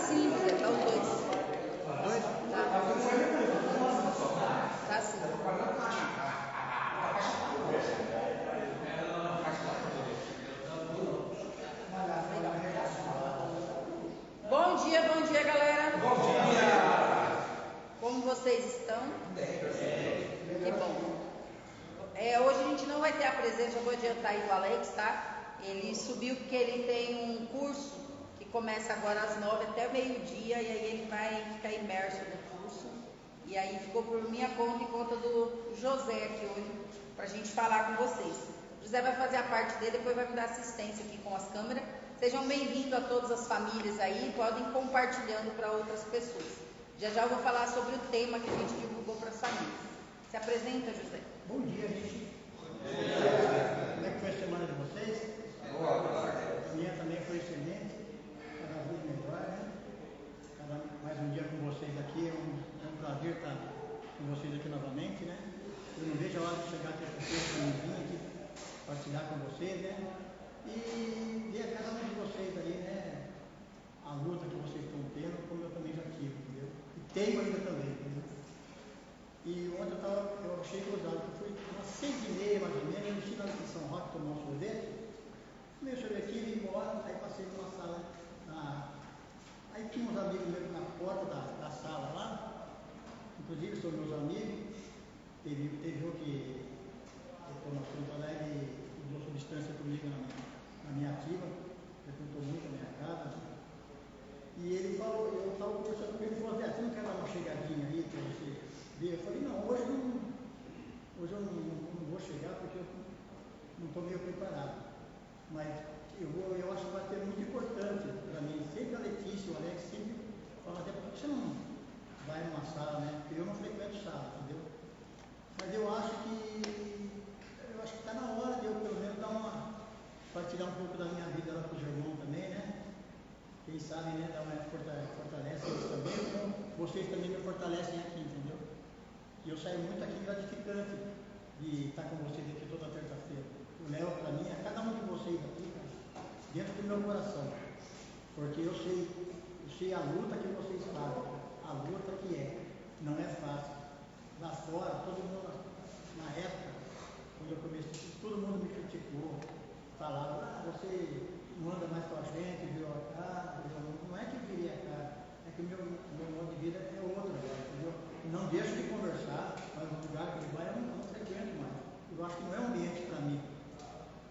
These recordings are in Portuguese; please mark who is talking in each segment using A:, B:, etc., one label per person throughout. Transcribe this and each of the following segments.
A: sim, Bia, tá os dois.
B: Os dois?
A: Tá sim. Bom dia, galera.
C: Bom dia!
A: Como vocês estão? Que bom. Hoje a gente não vai ter a presença, eu vou adiantar aí do Alex, tá? Ele subiu porque ele tem um curso que começa agora às 9 até meio-dia, e aí ele vai ficar imerso no curso. E aí ficou por minha conta e conta do José aqui hoje, pra gente falar com vocês. O José vai fazer a parte dele, depois vai me dar assistência aqui com as câmeras. Sejam bem-vindos a todas as famílias aí, podem ir compartilhando para outras pessoas. Já eu vou falar sobre o tema que a gente divulgou para as famílias. Se apresenta, José.
B: Bom dia, gente. Como é que foi a semana de vocês? A minha também foi excelente. Cada vez melhor, né? Mais um dia com vocês aqui. É um prazer estar com vocês aqui novamente, né? Eu não vejo a hora de chegar até vocês para mim vir aqui partilhar com vocês, né? E ver a cada um de vocês aí, né? A luta que vocês estão tendo, como eu também já tive, entendeu? E tenho ainda também, entendeu? E ontem eu achei gozado, que foi umas 6h30 mais ou menos, eu desci lá em São Roque tomar um sorvete, tomei um sorvete, vim embora, aí passei numa sala, aí tinha uns amigos meus na porta da sala lá, inclusive são meus amigos, teve um que tomou conta lá e usou substância comigo na minha ativa, frequentou muito a minha casa, e ele falou, eu estava conversando com ele, ele falou, Zé, você não quer dar uma chegadinha aí para você ver? Eu falei, não, hoje eu não vou chegar porque eu não estou meio preparado. Mas eu acho que vai ser muito importante para mim. Sempre a Letícia e o Alex sempre falam, até por que você não vai numa sala, né? Porque eu não frequento sala, entendeu? Mas eu acho que está na hora de eu pelo menos partilhar um pouco da minha vida lá com os irmãos também, né? Quem sabe, né, fortalece eles também, como vocês também me fortalecem aqui, entendeu? E eu saio muito aqui gratificante de estar com vocês aqui toda terça-feira. Eu levo para mim, a cada um de vocês aqui, cara, dentro do meu coração. Porque eu sei a luta que vocês fazem, a luta que não é fácil. Lá fora, todo mundo, na época, quando eu comecei, todo mundo me criticou, falava, você não anda mais com a gente, virou a cara, não é que eu virei a cara, é que o meu modo de vida é outro agora, entendeu? Não deixo de conversar, mas o lugar que ele vai eu não frequento mais. Eu acho que não é um ambiente para mim,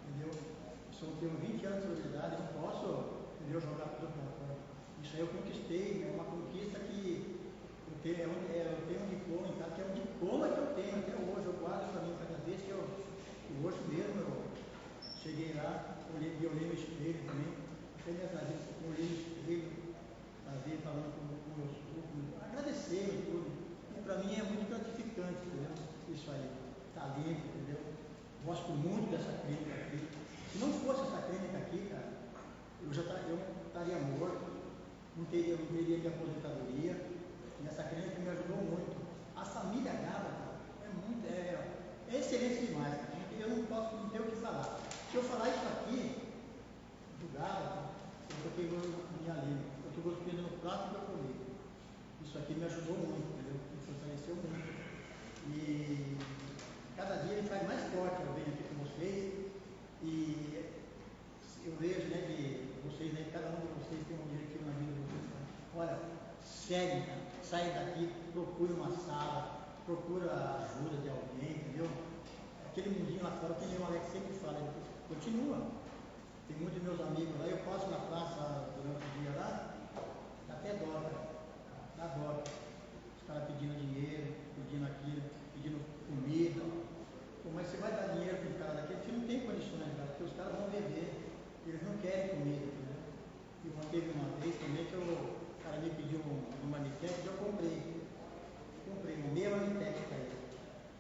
B: entendeu? Eu tenho 20 anos de idade, não posso, entendeu, jogar tudo para fora. Isso aí eu conquistei, é uma conquista que eu tenho um diploma em casa, que é um diploma que eu tenho até hoje, eu guardo para mim cada vez que hoje mesmo eu cheguei lá, olhei no espelho também, até minhas narizes, eu olhei no espelho, falando com meus filhos, agradecendo tudo. E para mim é muito gratificante, entendeu? Isso aí, tá limpo, entendeu? Gosto muito dessa clínica aqui. Se não fosse essa clínica aqui, cara, eu estaria morto, não teria minha aposentadoria. E essa clínica me ajudou muito. A família Gala, é excelente demais, cara. Eu não tenho o que falar. Se eu falar isso aqui, do Gala, eu estou queimando minha língua. Eu estou cuspindo no prato que eu comi. Isso aqui me ajudou muito, entendeu? Me fortaleceu muito. E cada dia ele faz mais forte. Eu venho aqui com vocês e eu vejo, né, que vocês, né, cada um de vocês tem um objetivo na vida de vocês. Olha, segue, cara, sai daqui, procura uma sala, procura a ajuda de alguém, entendeu? Aquele mundinho lá fora, que nem o Alex sempre fala, ele continua. Tem muitos meus amigos lá, eu passo na praça durante o dia lá, dá até dó, cara. Dá dó. Os caras pedindo dinheiro, pedindo aquilo, pedindo comida. Pô, mas você vai dar dinheiro para os caras daqui, você não tem condições, cara, porque os caras vão beber, eles não querem comida, entendeu? E teve uma vez também que o cara me pediu um marmitex e eu comprei uma meia marmitex para ele.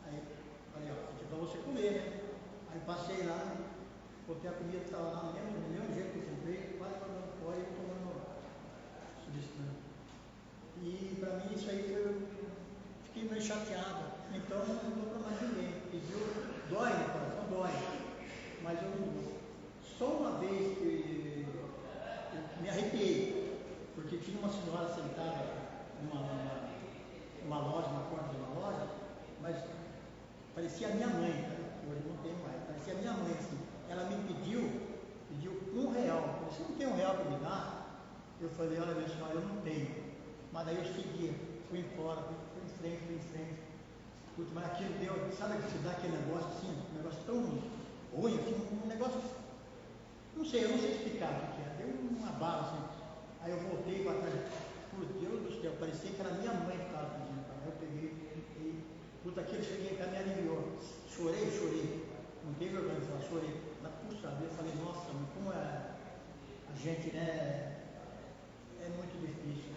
B: Aí falei, ó, isso é para você comer, né? Aí passei lá, botei a comida Eu falei, olha pessoal, eu não tenho. Mas daí eu seguia, fui embora, fui em frente. Puta, mas aquilo deu, sabe que te dá aquele negócio assim, um negócio tão ruim, assim, um negócio, eu não sei explicar o que é, deu uma bala assim. Aí eu voltei para trás, por Deus do céu, parecia que era minha mãe que estava pedindo. Aí eu peguei, puta, aquilo cheguei cá, me aliviou. Chorei, não teve vergonha de falar, chorei. Mas, puxa vida, eu falei, nossa, mas como é a gente, né, é muito difícil.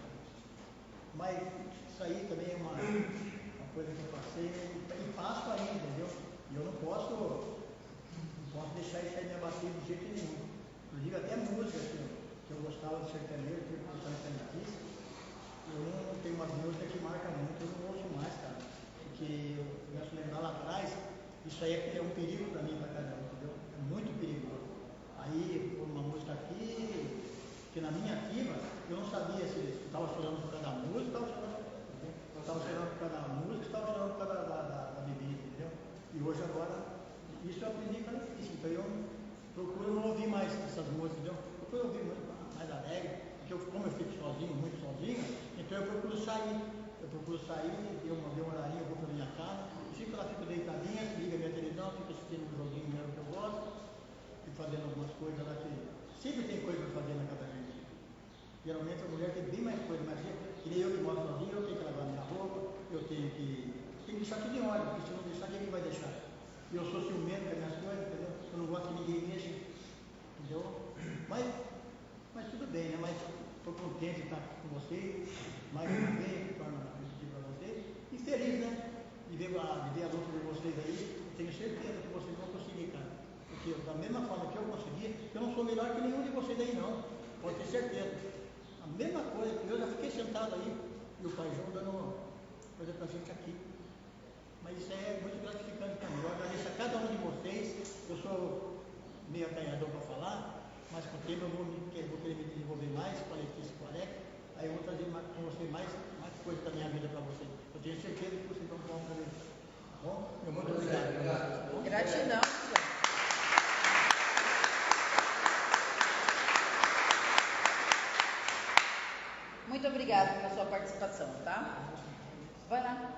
B: Mas isso aí também é uma coisa que eu passei e passo ainda, entendeu? E eu não posso deixar isso aí me abater de jeito nenhum. Inclusive até música que eu gostava de sertanejo, que eu gostava de artista, eu não tenho uma música que marca muito, eu não ouço mais, cara. Porque eu gosto de lembrar lá atrás, isso aí é um perigo para mim, para cada um, entendeu? É muito perigoso. Aí, uma música aqui, que na minha ativa, eu não sabia se estava chorando por causa da música, estava chorando por causa da música, estava chorando por causa da bebida, entendeu? E hoje agora, isso eu aprendi que era difícil, então eu procuro não ouvir mais essas músicas, entendeu? Procuro ouvir muito mais alegre, porque como eu fico sozinho, muito sozinho, então eu procuro sair, deu um horarinho, eu vou para minha casa, fico lá, fico deitadinha, liga minha televisão, fico assistindo um joguinho mesmo que eu gosto, e fazendo algumas coisas lá que sempre tem coisa para fazer na casa da gente. Geralmente a mulher tem bem mais coisa, mas que nem eu que moro sozinho, eu tenho que lavar minha roupa, eu tenho que deixar tudo em ordem, porque se eu não deixar, quem vai deixar? E eu sou ciumento das minhas coisas, entendeu? Eu não gosto que ninguém mexa, entendeu? Mas tudo bem, né? Mas estou contente de estar com vocês, mais uma vez, para pedir para vocês, e feliz, né? De ver a luta de vocês aí, eu tenho certeza que vocês vão conseguir, cara. Porque da mesma forma que eu consegui, eu não sou melhor que nenhum de vocês aí, não. Pode ter certeza. A mesma coisa, eu já fiquei sentado aí, e o Pai João dando coisa para a gente aqui. Mas isso é muito gratificante para mim. Eu agradeço a cada um de vocês. Eu sou meio acanhador para falar, mas com o tempo eu vou querer me desenvolver mais com a Letícia e com o Alex. Aí eu vou trazer com você mais coisas da minha vida para vocês. Eu tenho certeza que vocês vão fazer. Tá bom? Eu muito obrigado.
A: Gratidão. Muito obrigada pela sua participação, tá? Vai lá.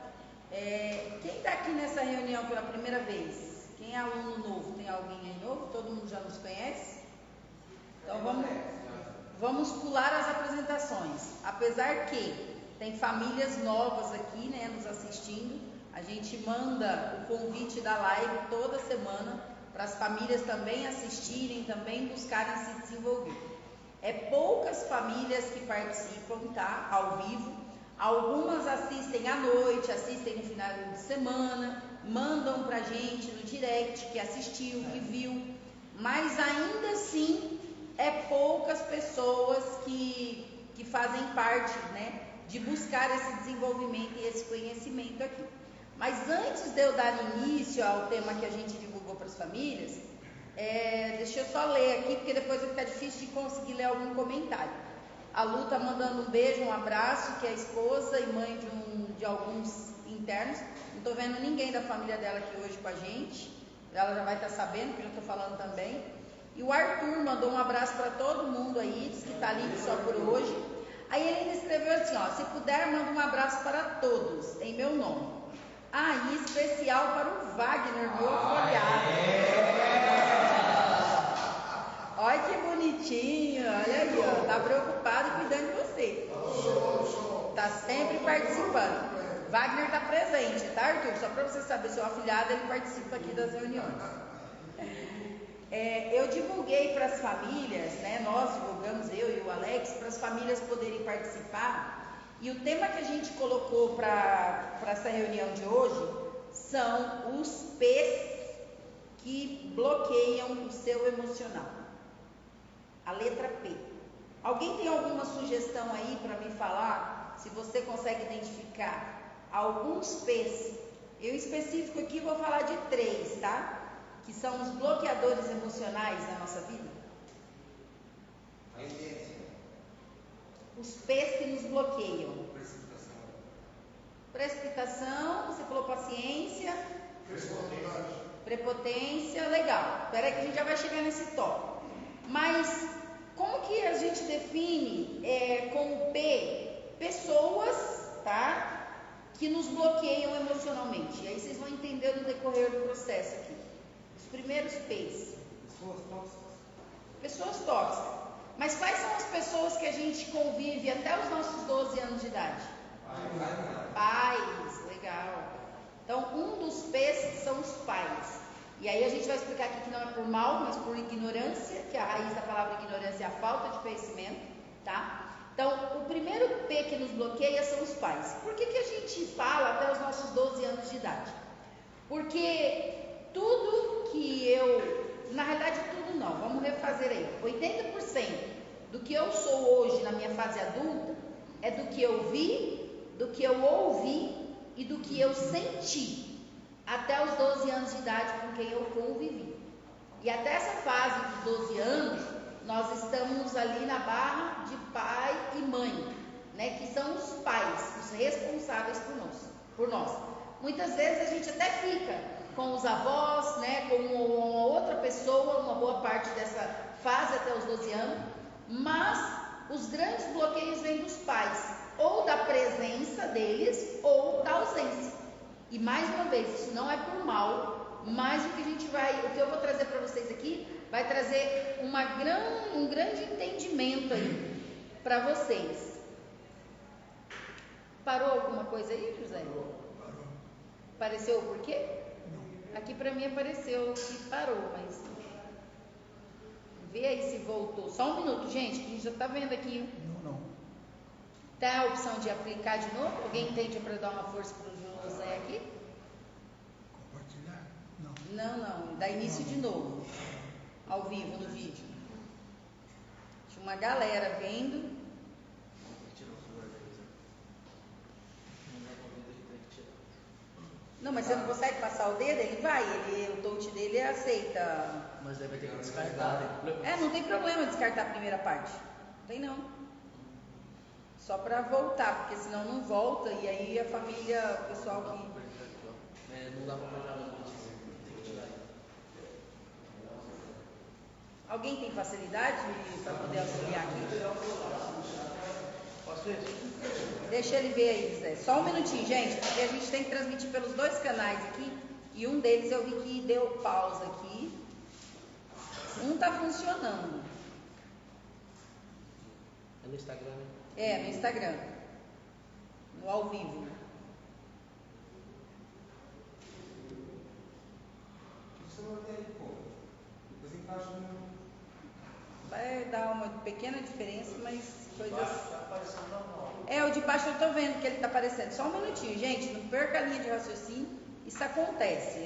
A: Quem está aqui nessa reunião pela primeira vez? Quem é aluno novo? Tem alguém aí novo? Todo mundo já nos conhece? Então vamos pular as apresentações. Apesar que tem famílias novas aqui, né, nos assistindo, a gente manda o convite da live toda semana para as famílias também assistirem, também buscarem se desenvolver. É poucas famílias que participam, tá? Ao vivo. Algumas assistem à noite, assistem no final de semana, mandam pra gente no direct que assistiu, que viu. Mas ainda assim, é poucas pessoas que fazem parte, né? De buscar esse desenvolvimento e esse conhecimento aqui. Mas antes de eu dar início ao tema que a gente divulgou para as famílias, deixa eu só ler aqui, porque depois vai ficar difícil de conseguir ler algum comentário. A Lu está mandando um beijo, um abraço, que é esposa e mãe de alguns internos. Não estou vendo ninguém da família dela aqui hoje com a gente. Ela já vai estar sabendo, porque eu estou falando também. E o Arthur mandou um abraço para todo mundo aí, diz que está livre só por hoje. Aí ele ainda escreveu assim, ó, se puder, manda um abraço para todos, em meu nome. E especial para o Wagner, meu afilhado. Olha que bonitinho, olha aí, ó, tá preocupado e cuidando de você. Tá sempre participando. Wagner está presente, tá, Arthur? Só para você saber, seu afilhado, ele participa aqui das reuniões. Eu divulguei para as famílias, né? Nós divulgamos, eu e o Alex, para as famílias poderem participar. E o tema que a gente colocou para essa reunião de hoje são os P's que bloqueiam o seu emocional. A letra P. Alguém tem alguma sugestão aí para me falar? Se você consegue identificar alguns P's. Eu em específico aqui vou falar de 3, tá? Que são os bloqueadores emocionais na nossa vida. Os P's que nos bloqueiam. Precipitação, você falou paciência. Prepotência, legal. Espera aí que a gente já vai chegar nesse tópico. Mas como que a gente define pessoas, tá? Que nos bloqueiam emocionalmente. E aí vocês vão entender no decorrer do processo aqui. Os primeiros P's. Pessoas tóxicas. Mas quais são as pessoas que a gente convive até os nossos 12 anos de idade? Pais, legal. Então, um dos P's são os pais. E aí a gente vai explicar aqui que não é por mal, mas por ignorância, que a raiz da palavra ignorância é a falta de conhecimento, tá? Então, o primeiro P que nos bloqueia são os pais. Por que a gente fala até os nossos 12 anos de idade? Porque tudo que na realidade tudo não, vamos refazer aí. 80% do que eu sou hoje na minha fase adulta é do que eu vi, do que eu ouvi e do que eu senti até os 12 anos de idade com quem eu convivi. E até essa fase dos 12 anos, nós estamos ali na barra de pai e mãe, né? Que são os pais, os responsáveis por nós. Muitas vezes a gente até fica com os avós, né? Com uma outra pessoa, uma boa parte dessa fase até os 12 anos, mas os grandes bloqueios vêm dos pais, ou da presença deles, ou da ausência. E mais uma vez, isso não é por mal, mas o que eu vou trazer para vocês aqui, vai trazer um grande entendimento aí para vocês. Parou alguma coisa aí, José?
B: Parou.
A: Apareceu o porquê?
B: Não.
A: Aqui para mim apareceu que parou, mas vê aí se voltou. Só um minuto, gente, que a gente já está vendo aqui.
B: Não.
A: Tá a opção de aplicar de novo? Alguém entende para dar uma força para o José aqui?
B: Compartilhar?
A: Não. Dá início de novo. Ao vivo, no vídeo. Tinha uma galera vendo. Não, mas você não consegue passar o dedo? Ele vai, o touch dele aceita.
C: Mas aí vai ter que descartar.
A: Não tem problema descartar a primeira parte. Não tem não. Só para voltar, porque senão não volta e aí a família, o pessoal que...
C: Não dá para pegar no vídeo.
A: Alguém tem facilidade para poder auxiliar aqui?
C: Posso ver?
A: Deixa ele ver aí, Zé. Só um minutinho, gente, porque a gente tem que transmitir pelos dois canais aqui. E um deles eu vi que deu pausa aqui. Um tá funcionando.
C: É no Instagram, né?
A: É, no Instagram. No ao vivo.
D: Você vai ver aí, pô. Depois encaixa no...
A: Vai dar uma pequena diferença, mas coisas...
C: Tá aparecendo normal.
A: O de baixo eu tô vendo que ele tá aparecendo. Só um minutinho, gente. Não perca a linha de raciocínio. Isso acontece.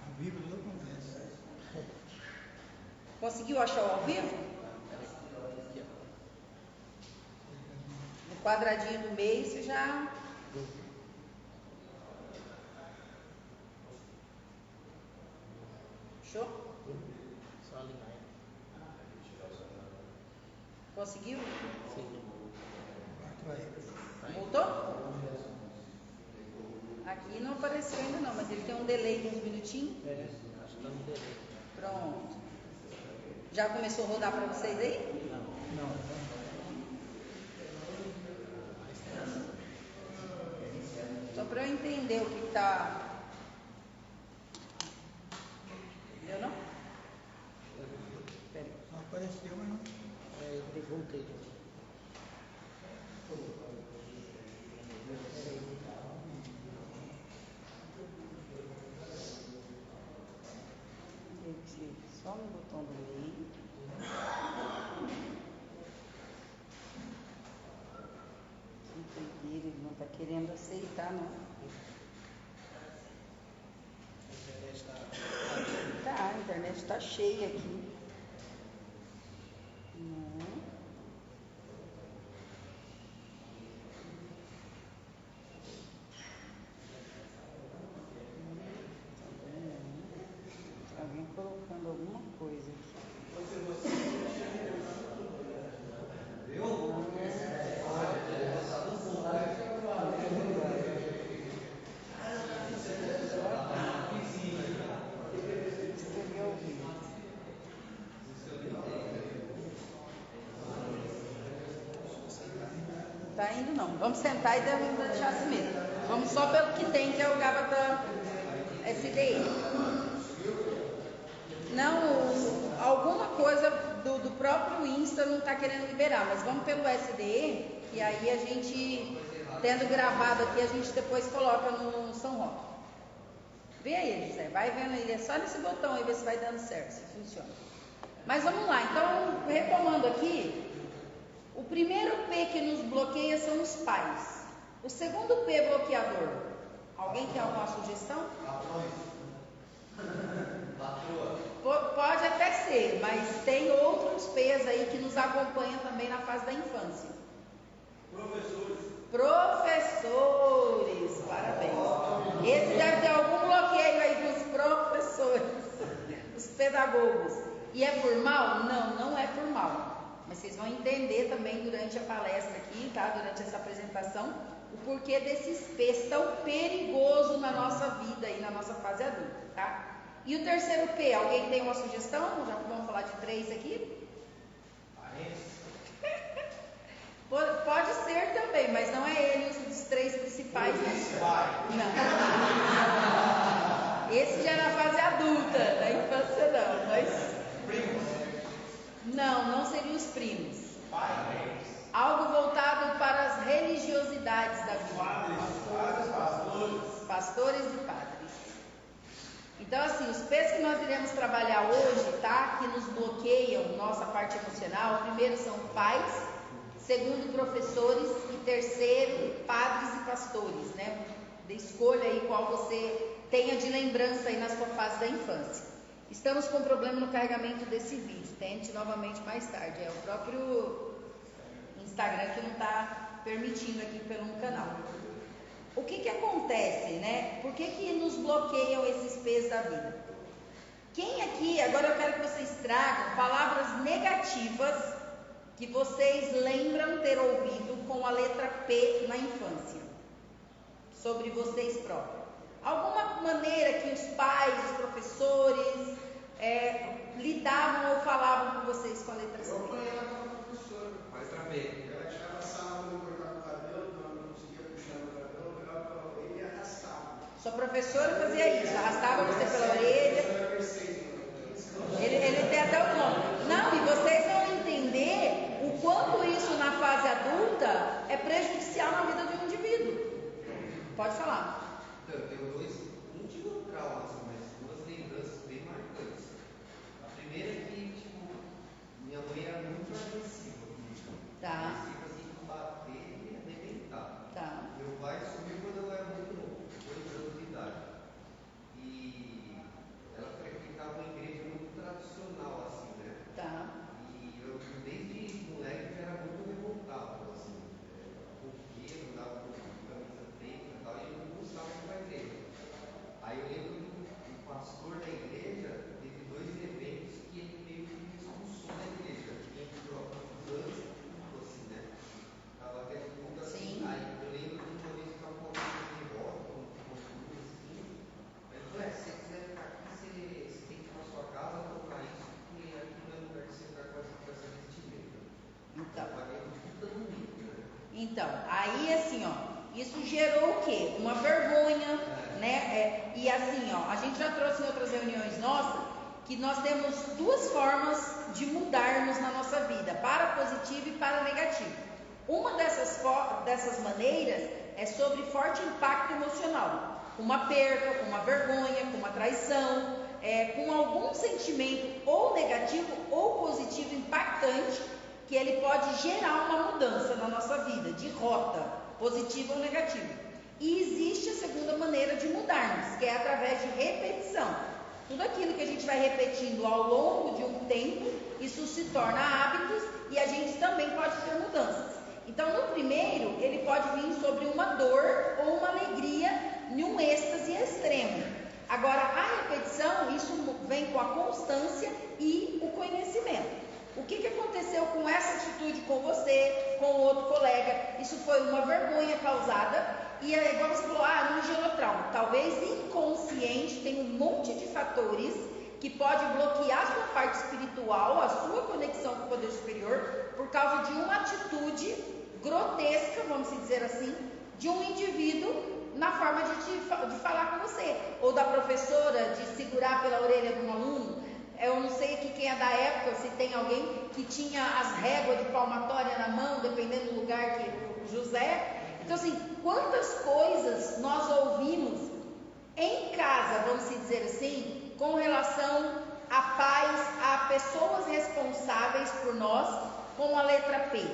B: Ao vivo tudo acontece.
A: Conseguiu achar o ao vivo? No quadradinho do meio você já... Fechou?
C: Só alinhar.
A: Conseguiu?
C: Sim.
A: Voltou? Aqui não apareceu ainda não, mas ele tem um delay de uns minutinhos.
C: Acho que tá no delay.
A: Pronto. Já começou a rodar para vocês aí?
B: Não.
A: Só para eu entender o que está... Entendeu não? Espera aí.
B: Só apareceu, mas não.
C: Eu perguntei.
A: Só no botão do meio. Ele não está querendo aceitar, não. A internet está cheia aqui. Não. Alguém colocando alguma coisa aqui. tá indo não. Vamos sentar e deixar assim mesmo. Vamos só pelo que tem, que é o Gábata SDE. Não, alguma coisa do próprio Insta não está querendo liberar, mas vamos pelo SDE, e aí a gente, tendo gravado aqui, a gente depois coloca no São Roque. Vê aí, José, vai vendo aí, é só nesse botão aí, ver se vai dando certo, se funciona. Mas vamos lá, então, retomando aqui, o primeiro P que nos bloqueia são os pais. O segundo P bloqueador, alguém tem alguma sugestão? Pode até ser, mas tem outros P's aí que nos acompanham também na fase da infância. Professores, parabéns. Esse deve ter algum bloqueio aí dos professores, os pedagogos. E é por mal? Não, não é por mal. Mas vocês vão entender também durante a palestra aqui, tá? Durante essa apresentação, o porquê desses P's tão perigoso na nossa vida e na nossa fase adulta, tá? E o terceiro P, alguém tem uma sugestão? Já vamos falar de 3 aqui? Pode ser também, mas não é ele um dos 3 principais. Não. Esse já é na fase adulta, na infância não, mas... Não seriam os primos. Algo voltado para as religiosidades da vida. Pastores e padres. Então, assim, os P's que nós iremos trabalhar hoje, tá? Que nos bloqueiam nossa parte emocional. Primeiro são pais, segundo professores e terceiro padres e pastores, né? De escolha aí qual você tenha de lembrança aí na sua fase da infância. Estamos com problema no carregamento desse vídeo. Tente novamente mais tarde. É o próprio Instagram que não está permitindo aqui pelo canal. O que acontece, né? Por que nos bloqueiam esses P's da vida? Quem aqui, agora eu quero que vocês tragam palavras negativas que vocês lembram ter ouvido com a letra P na infância, sobre vocês próprios. Alguma maneira que os pais, os professores lidavam ou falavam com vocês com a letra C?
D: Eu apanhava com a professora, mas pra ver. Ela tirava a sala, não cortava o cabelo, não conseguia puxar o cabelo, eu pegava pela orelha e arrastava.
A: Sua professora fazia isso, arrastava você pela orelha. Ele tem até o nome. Não, e vocês vão entender o quanto isso na fase adulta é prejudicial na vida de um indivíduo. Pode falar.
D: Então, eu tenho não digo traumas, mas 2 lembranças bem marcantes. A primeira é que, minha mãe era muito agressiva comigo.
A: Tá.
D: Agressiva assim, de bater e arrebentar.
A: Tá.
D: Meu pai sumiu quando eu era muito novo, 2 anos de idade. E ela frequentava uma igreja muito tradicional, assim, né?
A: Tá.
D: E eu, desde moleque, já era muito revoltado, assim. Roqueiro, andava com camisa preta e tal, e eu não gostava de ir pra igreja. Aí eu lembro que o pastor da igreja teve 2 eventos que ele meio que me expulsou da igreja. Entre os anos e tudo, assim, né? Tava até tudo assim.
A: Sim.
D: Aí eu lembro que uma vez eu estava com uma de volta, com tudo assim. Aí ele falou: se você quiser ficar aqui, você tem que ir pra sua casa colocar isso, porque aqui não é lugar de você ficar com essa vestimenta.
A: Então.
D: Eu paguei tudo no mico, né?
A: Então, aí assim, ó, isso gerou o quê? Uma vergonha, né? E assim, ó, a gente já trouxe em outras reuniões nossas que nós temos 2 formas de mudarmos na nossa vida, para positivo e para negativo. Uma dessas maneiras é sobre forte impacto emocional, uma perda, com uma vergonha, com uma traição, com algum sentimento ou negativo ou positivo impactante, que ele pode gerar uma mudança na nossa vida, de rota, positiva ou negativa. E existe a segunda maneira de mudarmos, que é através de repetição. Tudo aquilo que a gente vai repetindo ao longo de um tempo, isso se torna hábitos e a gente também pode ter mudanças. Então, no primeiro, ele pode vir sobre uma dor ou uma alegria em um êxtase extremo. Agora, a repetição, isso vem com a constância e o conhecimento. O que aconteceu com essa atitude com você, com outro colega? Isso foi uma vergonha causada e é igual você falou, não gerou trauma. Talvez inconsciente, tem um monte de fatores que pode bloquear a sua parte espiritual, a sua conexão com o poder superior, por causa de uma atitude grotesca, vamos dizer assim, de um indivíduo na forma de falar com você, ou da professora de segurar pela orelha de um aluno. Eu não sei aqui quem é da época, se tem alguém que tinha as réguas de palmatória na mão, dependendo do lugar que o José. Então assim, quantas coisas nós ouvimos em casa, vamos dizer assim, com relação a pais, a pessoas responsáveis por nós, com a letra P.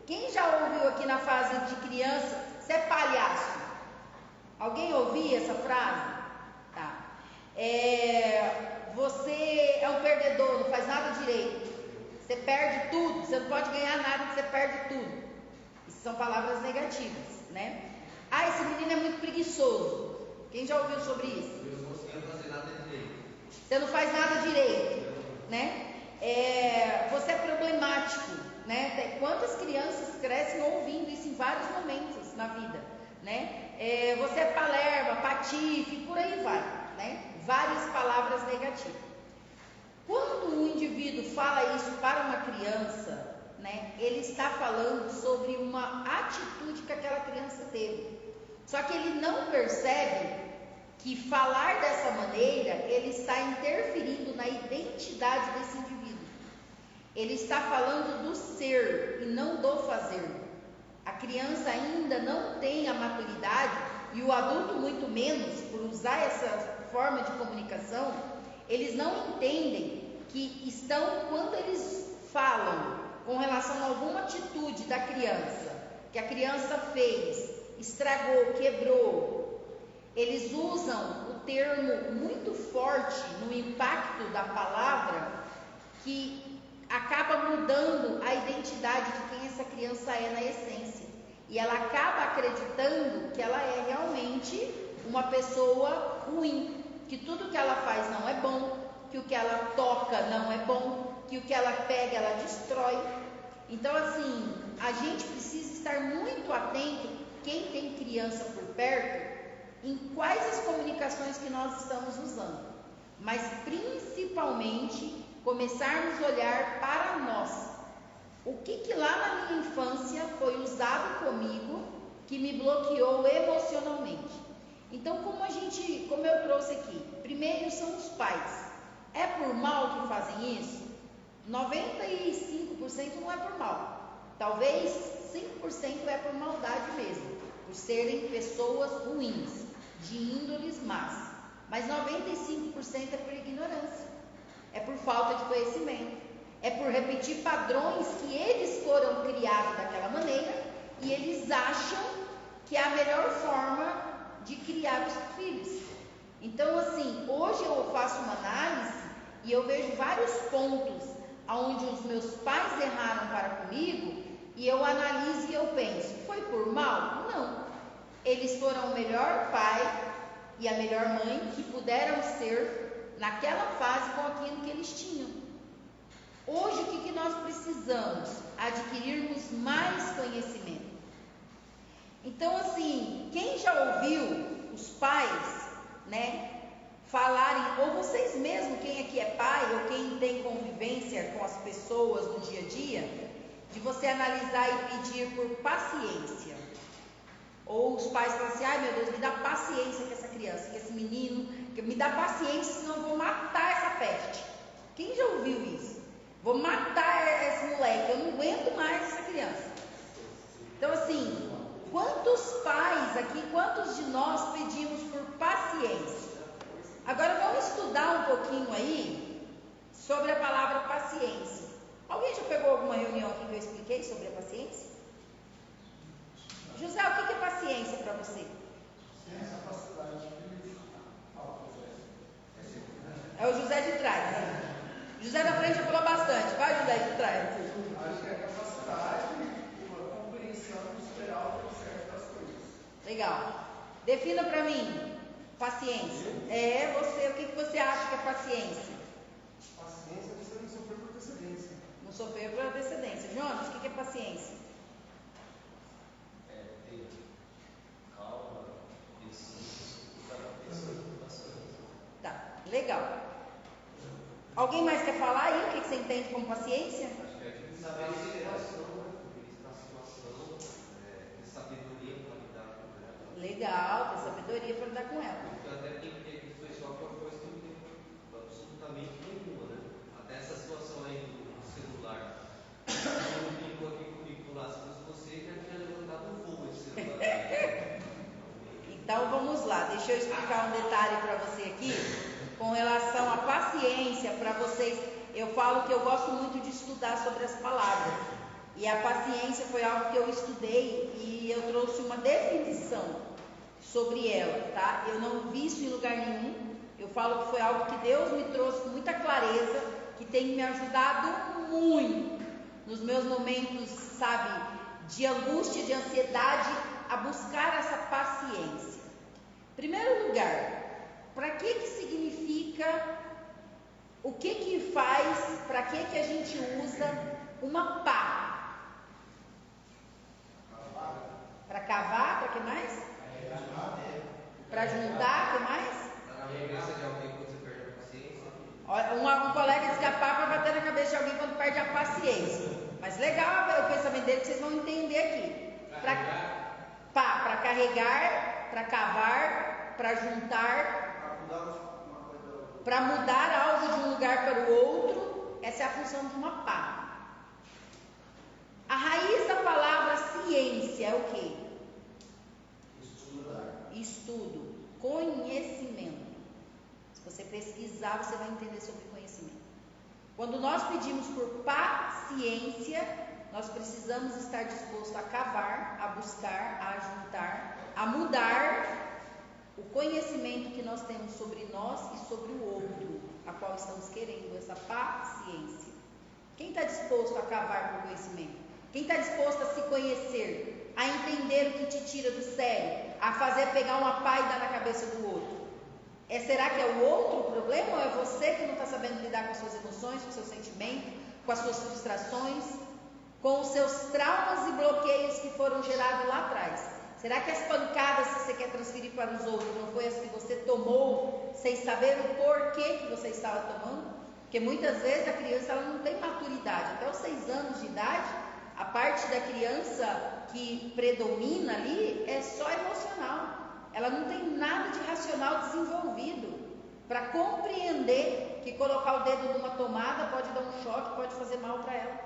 A: Quem já ouviu aqui na fase de criança, você é palhaço? Alguém ouvia essa frase? Tá. Você é um perdedor, não faz nada direito. Você perde tudo, você não pode ganhar nada, você perde tudo. Isso são palavras negativas, né? Ah, esse menino é muito preguiçoso. Quem já ouviu sobre isso? Você não faz nada direito, né? Você é problemático, né? Quantas crianças crescem ouvindo isso em vários momentos na vida, né? Você é palerma, patife, por aí vai, né? Várias palavras negativas. Quando um indivíduo fala isso para uma criança, né? Ele está falando sobre uma atitude que aquela criança teve. Só que ele não percebe que falar dessa maneira, ele está interferindo na identidade desse indivíduo. Ele está falando do ser e não do fazer. A criança ainda não tem a maturidade, e o adulto muito menos, por usar essa forma de comunicação. Eles não entendem que quando eles falam com relação a alguma atitude da criança, que a criança fez, estragou, quebrou, eles usam o termo muito forte no impacto da palavra, que acaba mudando a identidade de quem essa criança é na essência. E ela acaba acreditando que ela é realmente uma pessoa ruim, que tudo que ela faz não é bom, que o que ela toca não é bom, que o que ela pega ela destrói. Então assim, a gente precisa estar muito atento, quem tem criança por perto, em quais as comunicações que nós estamos usando, mas principalmente começarmos a olhar para nós. O que lá na minha infância foi usado comigo que me bloqueou emocionalmente? Então, como eu trouxe aqui, primeiro são os pais. É por mal que fazem isso? 95% não é por mal. Talvez 5% é por maldade mesmo, por serem pessoas ruins, de índoles más. Mas 95% é por ignorância, é por falta de conhecimento, é por repetir padrões que eles foram criados daquela maneira e eles acham que é a melhor forma de criar os filhos. Então assim, hoje eu faço uma análise e eu vejo vários pontos onde os meus pais erraram para comigo, e eu analiso e eu penso, foi por mal? Não. Eles foram o melhor pai e a melhor mãe que puderam ser naquela fase com aquilo que eles tinham. Hoje o que nós precisamos? Adquirirmos mais conhecimento. Então assim, quem já ouviu os pais, né, falarem, ou vocês mesmos, quem aqui é pai ou quem tem convivência com as pessoas no dia a dia, de você analisar e pedir por paciência? Ou os pais falam assim, ai meu Deus, me dá paciência com essa criança, com esse menino, me dá paciência, senão eu vou matar essa peste. Quem já ouviu isso? Vou matar esse moleque, eu não aguento mais essa criança. Então assim, quantos pais aqui, quantos de nós pedimos por paciência? Agora vamos estudar um pouquinho aí sobre a palavra paciência. Alguém já pegou alguma reunião aqui que eu expliquei sobre a paciência? José, o que é paciência para você? É o José de trás, né? José da frente já falou bastante. Vai, José de trás.
E: Acho que é a capacidade de uma compreensão e esperar o processo das coisas.
A: Legal. Defina para mim paciência. O que você acha que é paciência?
E: Paciência é você não sofrer por antecedência.
A: Não sofrer por antecedência. Jonas, o que é paciência?
D: Ter calma, paciência,
A: Tá, legal. Alguém mais quer falar aí o que você entende como paciência?
D: acho que é saber a situação, né? A situação, sabedoria para lidar com ela.
A: Legal, ter sabedoria para lidar com ela.
D: Porque eu até tenho que ter que pessoal que é uma coisa que não tem absolutamente nenhuma, né? Até essa situação aí do celular. Eu brincou aqui comigo lá, se fosse você, já tinha levantado um voo esse celular.
A: Então vamos lá, deixa eu explicar um detalhe para você aqui com relação à paciência para vocês. Eu falo que eu gosto muito de estudar sobre as palavras e a paciência foi algo que eu estudei e eu trouxe uma definição sobre ela, tá? Eu não vi isso em lugar nenhum. Eu falo que foi algo que Deus me trouxe com muita clareza, que tem me ajudado muito nos meus momentos, sabe, de angústia, de ansiedade, a buscar essa paciência. Em primeiro lugar, para que significa, o que faz, para que a gente usa uma pá? Para cavar, para que mais? Para juntar, o que mais?
D: Para a cabeça de alguém quando você perde a paciência.
A: Um colega disse que a pá para bater na cabeça de alguém quando perde a paciência. Mas legal o pensamento dele que vocês vão entender aqui. Para carregar, para cavar, para juntar, para mudar algo de um lugar para o outro. Essa é a função de uma pá. A raiz da palavra ciência é o quê? Estudo, conhecimento. Se você pesquisar, você vai entender sobre conhecimento. Quando nós pedimos por paciência, nós precisamos estar dispostos a cavar, a buscar, a juntar, a mudar o conhecimento que nós temos sobre nós e sobre o outro, a qual estamos querendo, essa paciência. Quem está disposto a cavar por conhecimento? Quem está disposto a se conhecer, a entender o que te tira do sério, a fazer pegar uma pá e dar na cabeça do outro? Será que é o outro o problema ou é você que não está sabendo lidar com as suas emoções, com os seus sentimentos, com as suas frustrações, com os seus traumas e bloqueios que foram gerados lá atrás? Será que as pancadas que você quer transferir para os outros não foi as que você tomou sem saber o porquê que você estava tomando? Porque muitas vezes a criança ela não tem maturidade. Até os 6 anos de idade, a parte da criança que predomina ali é só emocional. Ela não tem nada de racional desenvolvido para compreender que colocar o dedo numa tomada pode dar um choque, pode fazer mal para ela.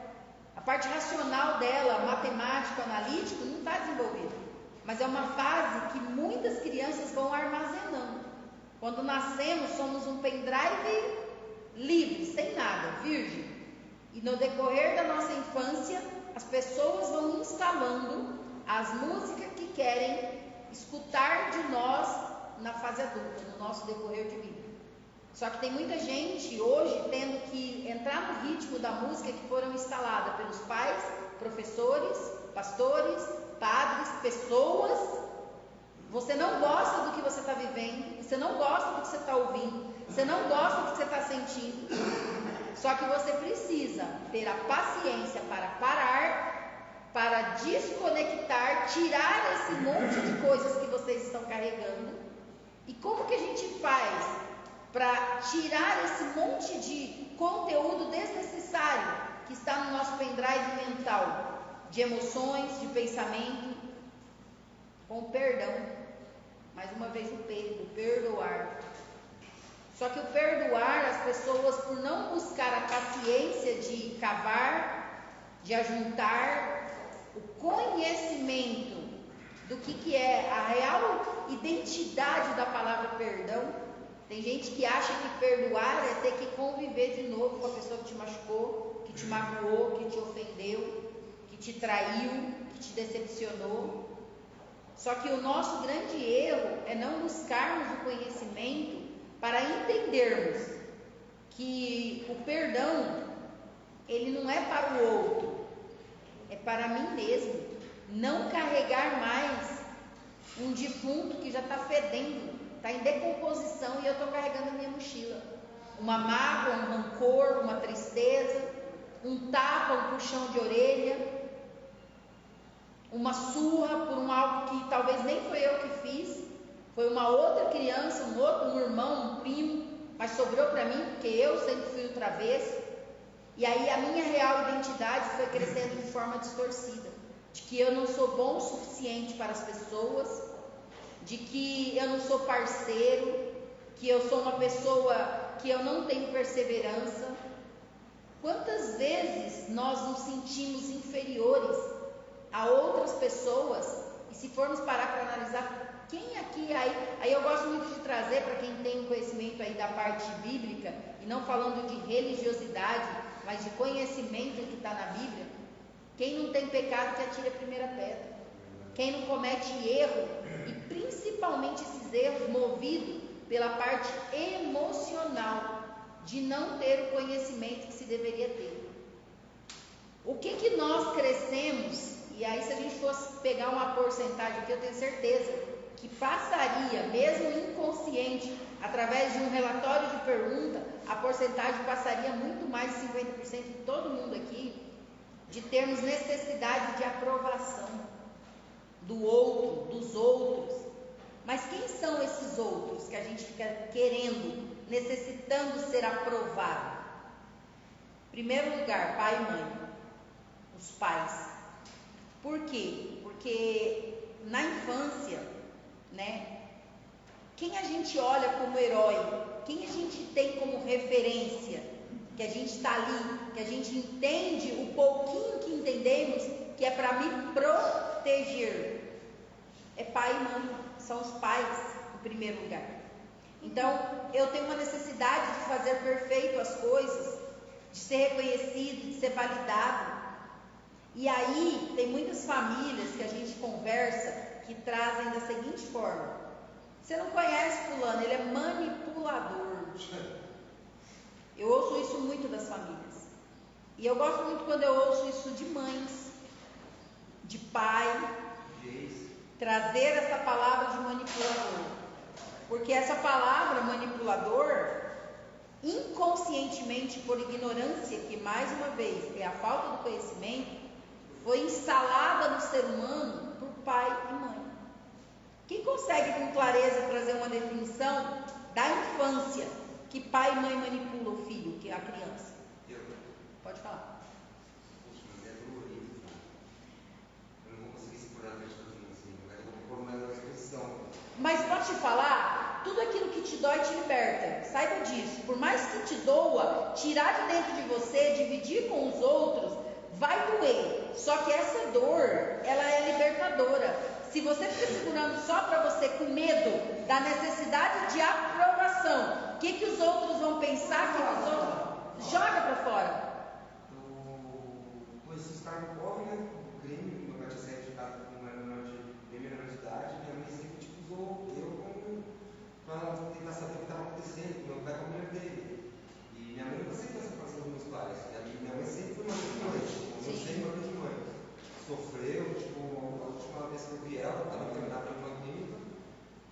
A: A parte racional dela, matemático, analítico, não está desenvolvida. Mas é uma fase que muitas crianças vão armazenando. Quando nascemos, somos um pendrive livre, sem nada, virgem. E no decorrer da nossa infância, as pessoas vão instalando as músicas que querem escutar de nós na fase adulta, no nosso decorrer de vida. Só que tem muita gente hoje tendo que entrar no ritmo da música que foram instaladas pelos pais, professores, pastores, padres, pessoas. Você não gosta do que você está vivendo, você não gosta do que você está ouvindo, você não gosta do que você está sentindo. Só que você precisa ter a paciência para parar, para desconectar, tirar esse monte de coisas que vocês estão carregando. E como que a gente faz para tirar esse monte de conteúdo desnecessário que está no nosso pendrive mental, de emoções, de pensamento? Com o perdão. Mais uma vez o perdoar. Só que o perdoar, as pessoas, por não buscar a paciência de cavar, de ajuntar o conhecimento do que é a real identidade da palavra perdão. Tem gente que acha que perdoar é ter que conviver de novo com a pessoa que te machucou, que te magoou, que te ofendeu, que te traiu, que te decepcionou. Só que o nosso grande erro é não buscarmos o conhecimento para entendermos que o perdão, ele não é para o outro, é para mim mesmo. Não carregar mais um defunto que já está fedendo, está em decomposição e eu estou carregando a minha mochila. Uma mágoa, um rancor, uma tristeza, um tapa, um puxão de orelha, uma surra por algo que talvez nem foi eu que fiz, foi uma outra criança, um irmão, um primo, mas sobrou para mim porque eu sempre fui o travesso. E aí a minha real identidade foi crescendo de forma distorcida. de que eu não sou bom o suficiente para as pessoas, de que eu não sou parceiro, que eu sou uma pessoa que eu não tenho perseverança. Quantas vezes nós nos sentimos inferiores a outras pessoas? E se formos parar para analisar, quem aqui, aí eu gosto muito de trazer para quem tem um conhecimento aí da parte bíblica, e não falando de religiosidade, mas de conhecimento que está na Bíblia. Quem não tem pecado que atire a primeira pedra. Quem não comete erro, e principalmente esses erros movidos pela parte emocional, de não ter o conhecimento que se deveria ter. O que nós crescemos, e aí se a gente fosse pegar uma porcentagem aqui, eu tenho certeza que passaria, mesmo inconsciente, através de um relatório de pergunta, a porcentagem passaria muito mais de 50% de todo mundo aqui, de termos necessidade de aprovação do outro, dos outros. Mas quem são esses outros que a gente fica querendo, necessitando ser aprovado? Em primeiro lugar, pai e mãe, os pais. Por quê? Porque na infância, né, quem a gente olha como herói, quem a gente tem como referência, que a gente está ali, que a gente entende o pouquinho que entendemos, que é para me proteger, é pai e mãe, são os pais em primeiro lugar. Então eu tenho uma necessidade de fazer perfeito as coisas, de ser reconhecido, de ser validado. E aí tem muitas famílias que a gente conversa que trazem da seguinte forma: você não conhece fulano, ele é manipulador. Eu ouço isso muito das famílias. E eu gosto muito quando eu ouço isso de mães, de pai, trazer essa palavra de manipulador. Porque essa palavra manipulador, inconscientemente, por ignorância, que mais uma vez é a falta do conhecimento, foi instalada no ser humano por pai e mãe. Quem consegue com clareza trazer uma definição da infância que pai e mãe manipulam o filho, que é a criança? Pode falar.
D: Poxa, mas é dolorido. Eu não vou conseguir segurar a questãozinha assim, mas eu vou pôr mais uma expressão.
A: Mas pode te falar, tudo aquilo que te dói te liberta. Saiba disso. Por mais que te doa, tirar de dentro de você, dividir com os outros, vai doer. Só que essa dor, ela é libertadora. Se você fica segurando só para você com medo da necessidade de aprovação, o que os outros vão pensar, que os outros... Joga para fora.
D: Pois esses caras correm, né? O crime, meu pai tinha saído de casa com uma menor de idade, minha mãe sempre usou eu como para tentar saber o que estava acontecendo, meu pai com a mulher dele. E minha mãe nunca aceitou essa separação dos meus pais. Minha mãe sempre foi uma mãe, eu sempre uma de mãe. Sofreu, tipo, a última vez que eu vi ela, estava internada para uma clínica,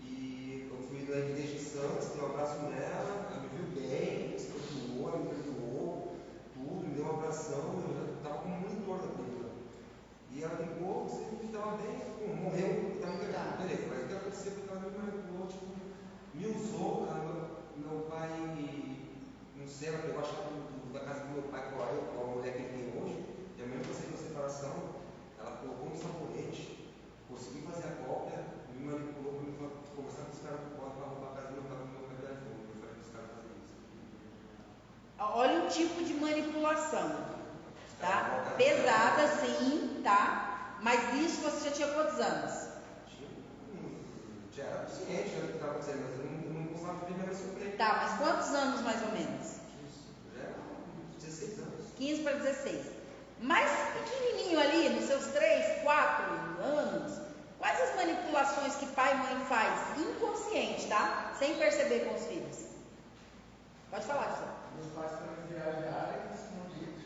D: e eu fui na igreja de Santos, dei um abraço nela, ela me viu bem, se perdoou, ela me perdoou, tudo, me deu uma abração, eu já estava com muito dor na clínica. E ela ligou, você estava bem, tipo, morreu, estava internado, beleza, mas o que aconteceu foi que ela me manipulou, tipo, me usou, meu pai, não sei, ela pegou a chave da casa do meu pai com a mulher que ele tem hoje, e a minha mãe conseguiu a separação. Ela colocou um sabonete, conseguiu fazer a cópia, me manipulou para me conversar com os caras do código para roubar a casa do meu pai viajou. Eu falei para os caras fazerem isso.
A: Olha o tipo de manipulação, tá? Pesada sim, tá? Mas isso você já tinha quantos anos?
D: Já era consciente do que estava acontecendo, mas eu não gostava de primeira surpresa.
A: Tá, mas quantos anos mais ou menos?
D: Já era 16 anos.
A: 15 para 16. Mas pequenininho ali, nos seus 3, 4 anos, quais as manipulações que pai e mãe faz? Inconsciente, tá? Sem perceber com os filhos. Pode falar, Gisele.
E: Meus pais foram viajar e escondidos.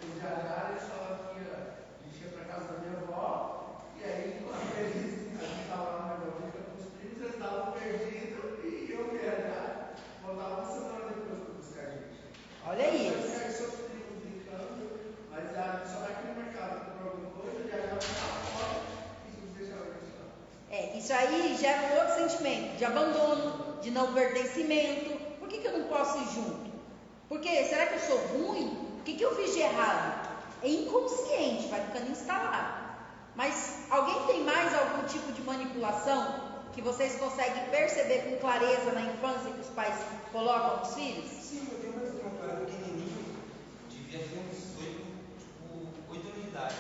E: Eles viajaram e eles falavam que a gente ia para casa da minha avó, e aí quando a gente estava lá na minha avó com os primos, eles estavam perdidos e eu viajar, voltava uma semana depois para buscar a gente.
A: Olha isso.
E: Mas só vai aqui no mercado comprar alguma coisa, viajar para fora e nos deixar lá.
A: Isso aí gera um outro sentimento de abandono, de não pertencimento. Por que eu não posso ir junto? Porque será que eu sou ruim? O que eu fiz de errado? é inconsciente, vai ficando instalado. Mas alguém tem mais algum tipo de manipulação que vocês conseguem perceber com clareza na infância que os pais colocam nos filhos?
F: Sim, eu tenho mais irmão, quando eu era pequenininho, devia ter uns 8 anos de idade.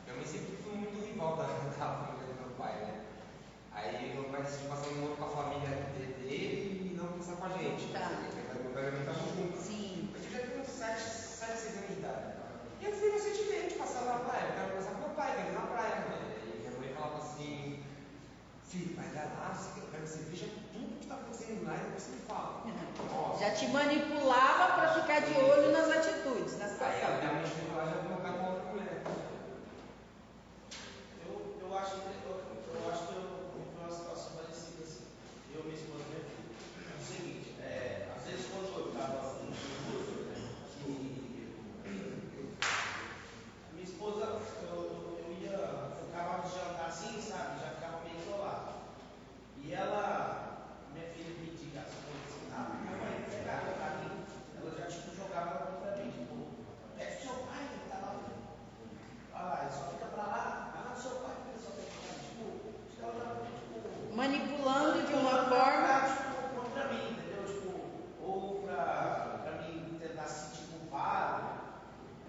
F: Minha mãe sempre foi muito rival da família do meu pai, né? Aí meu pai decidiu passar um ano com a família dele e não pensar com a gente.
A: Tá.
F: Meu pai e minha mãe estavam juntos.
A: Sim.
F: Eu devia ter uns 7, 6 anos de idade. E eu fui recentemente passar na praia, eu quero conversar com meu pai, quero ir na praia. E minha mãe falava assim: filho, vai lá, eu quero que você veja tudo que está acontecendo lá e depois você me fala. Nossa.
A: Já te manipulava para ficar de olho nas atitudes, na
F: Aí
A: situação.
F: a minha mãe chegou lá e já viu meu pai com outra mulher.
G: Eu acho que eu vivi uma situação parecida assim. Eu e minha esposa, minha filha. É o seguinte, às vezes quando eu estava em curso, que minha esposa, eu acabava de jantar assim, sabe? Já ficava meio isolado. E minha filha pedia as coisas assim, minha mãe pegava pra mim, ela já tipo jogava contra mim, tipo, pede pro seu pai, ele tá lá. Olha lá, ele só fica pra lá, vai lá do seu pai, ele só fica pra lá. Tipo, ela já, tipo,
A: Manipulando de uma forma.
G: tipo, contra mim, entendeu? Tipo, ou pra mim tentar se sentir culpado.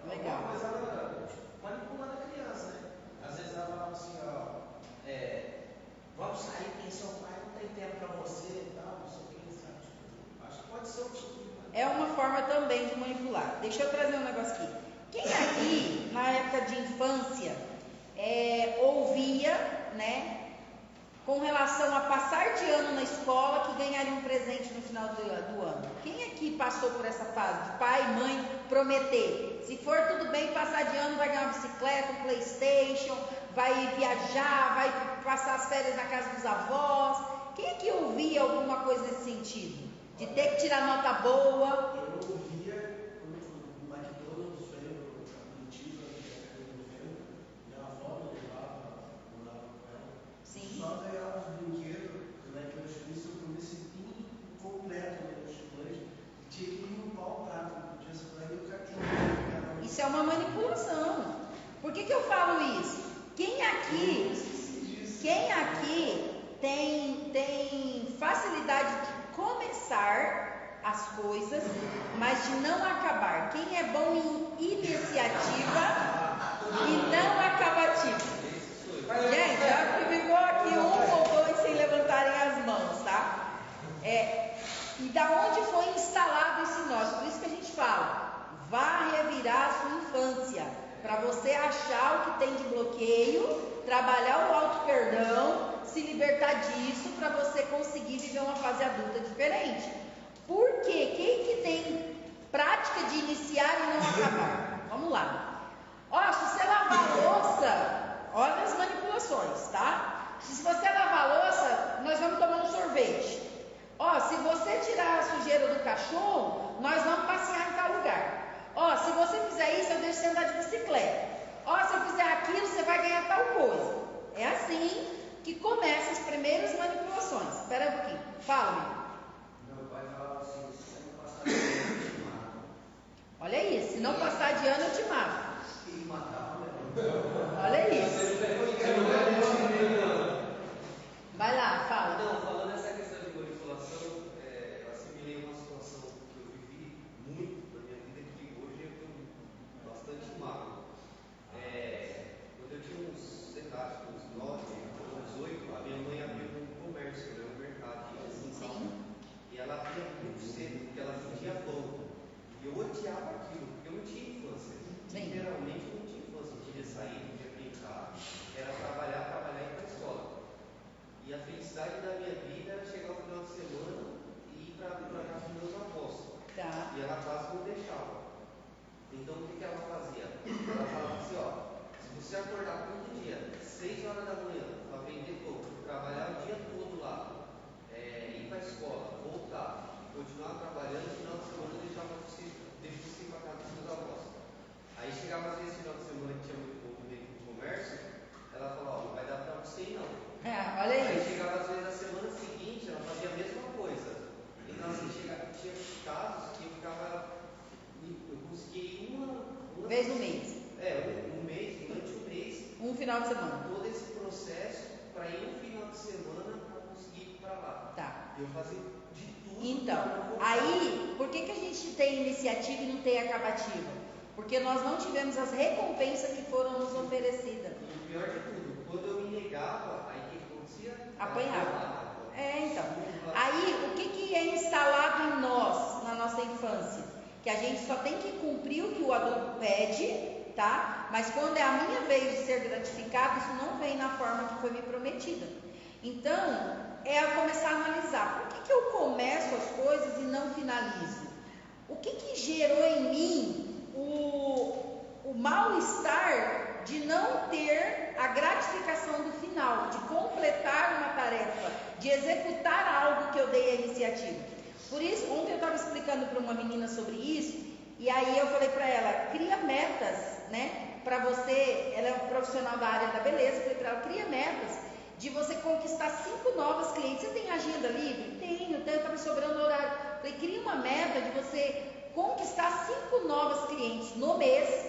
A: Legal.
G: Alguma coisa ela, tipo, manipulando a criança, né? Às vezes ela falava assim, vamos sair, porque seu pai não tem tempo pra você e tal, não sei o que, sabe? Tipo, acho que pode ser um tipo de manipulação.
A: É uma forma também de manipular. Deixa eu trazer um negócio aqui. Quem aqui, na época de infância, ouvia, né, com relação a passar de ano na escola, que ganharia um presente no final do ano? Quem aqui passou por essa fase de pai e mãe prometer? Se for tudo bem, passar de ano vai ganhar uma bicicleta, um PlayStation, vai viajar, vai passar as férias na casa dos avós. Quem aqui ouvia alguma coisa nesse sentido? De ter que tirar nota boa?
G: Eu ouvia no McDonald's, veio a Curitiba, minha avó me levava com ela.
A: Sim.
G: Só ganhava os brinquedos, né, que eu fiz o tudo completo no estudante, tinha que limpar o prato, não podia sair o cachorro.
A: Isso é uma manipulação. Por que eu falo isso? Quem aqui tem facilidade de começar as coisas, mas de não acabar? Quem é bom em iniciativa e não acabativa? Gente, já ficou aqui um ou dois sem levantarem as mãos, tá? E da onde foi instalado isso em nós? Por isso que a gente fala, vá revirar a sua infância, para você achar o que tem de bloqueio, trabalhar o auto-perdão, se libertar disso, para você conseguir viver uma fase adulta diferente. Por quê? Quem que tem prática de iniciar e não acabar? Vamos lá. Ó, se você lavar a louça, olha as manipulações, tá? Se você lavar a louça, nós vamos tomar um sorvete. Ó, se você tirar a sujeira do cachorro, nós vamos passear em tal lugar. Ó, se você fizer isso, eu deixo você andar de bicicleta. Ó, se eu fizer aquilo, você vai ganhar tal coisa. É assim que começam as primeiras manipulações. Espera um pouquinho. Fala, amigo.
G: Meu pai falava assim, se você não passar de ano, eu te mato.
A: Olha isso, se não passar de ano, eu te mato.
G: E matava mesmo.
A: Olha isso. Vai lá, fala.
D: Não, falando essa questão de manipulação, eu assimilei uma situação que eu vivi muito na minha vida, que hoje eu tenho bastante mágoa. Quando eu tinha uns, sei lá, uns 9, uns 8, a minha mãe abriu um comércio, um mercado.
A: Sim.
D: E ela abria muito cedo, porque ela vendia pão. E eu odiava aquilo, porque eu não tinha infância.
A: Sim.
D: Literalmente eu não tinha infância. Eu queria sair, não queria brincar. Era trabalhar e ir para a escola. E a felicidade da minha vida era chegar no final de semana e ir para a casa dos meus avós.
A: Tá.
D: E ela quase não deixava. Então o que ela fazia? Ela falava assim, se você acordar todo dia, 6 horas da manhã, para vender pão, trabalhar o dia todo lá, ir para a escola, voltar, continuar trabalhando, no final de semana deixa você ir para a casa dos meus avós. Aí chegava às vezes no final de semana que tinha muito pouco dentro do comércio, ela falava, não vai dar para você ir não.
A: Olha
D: Aí
A: isso.
D: chegava às vezes na semana seguinte, ela fazia a mesma coisa. Então assim, tinha casos que eu conseguia ir uma
A: Vez no mês.
D: Um mês, durante um mês.
A: Um final de semana.
D: Todo esse processo para ir um final de semana para conseguir ir para lá.
A: Tá.
D: Eu fazia de tudo.
A: Então, aí, por que a gente tem iniciativa e não tem acabativa? Porque nós não tivemos as recompensas que foram nos oferecidas.
D: O pior de tudo, quando eu me negava, aí o que acontecia?
A: Apanhava. Então. Aí, o que é instalado em nós, na nossa infância? Que a gente só tem que cumprir o que o adulto pede, tá? Mas quando é a minha vez de ser gratificado, isso não vem na forma que foi me prometida. Então, é começar a analisar. Por que eu começo as coisas e não finalizo? O que gerou em mim o mal-estar de não ter a gratificação do final, de completar uma tarefa, de executar algo que eu dei a iniciativa? Por isso, ontem eu estava explicando para uma menina sobre isso, e aí eu falei para ela, cria metas, né? Para você, ela é um profissional da área da beleza, eu falei para ela, cria metas de você conquistar 5 novas clientes. Você tem agenda livre? Tenho, então eu estava sobrando horário. Eu falei, cria uma meta de você conquistar 5 novas clientes no mês.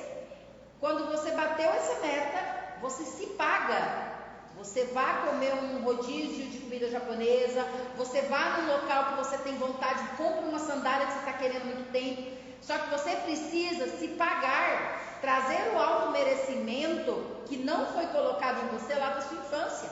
A: Quando você bateu essa meta, você se paga. Você vai comer um rodízio de comida japonesa, você vai num local que você tem vontade, compra uma sandália que você está querendo há muito tempo. Só que você precisa se pagar, trazer o auto-merecimento que não foi colocado em você lá da sua infância.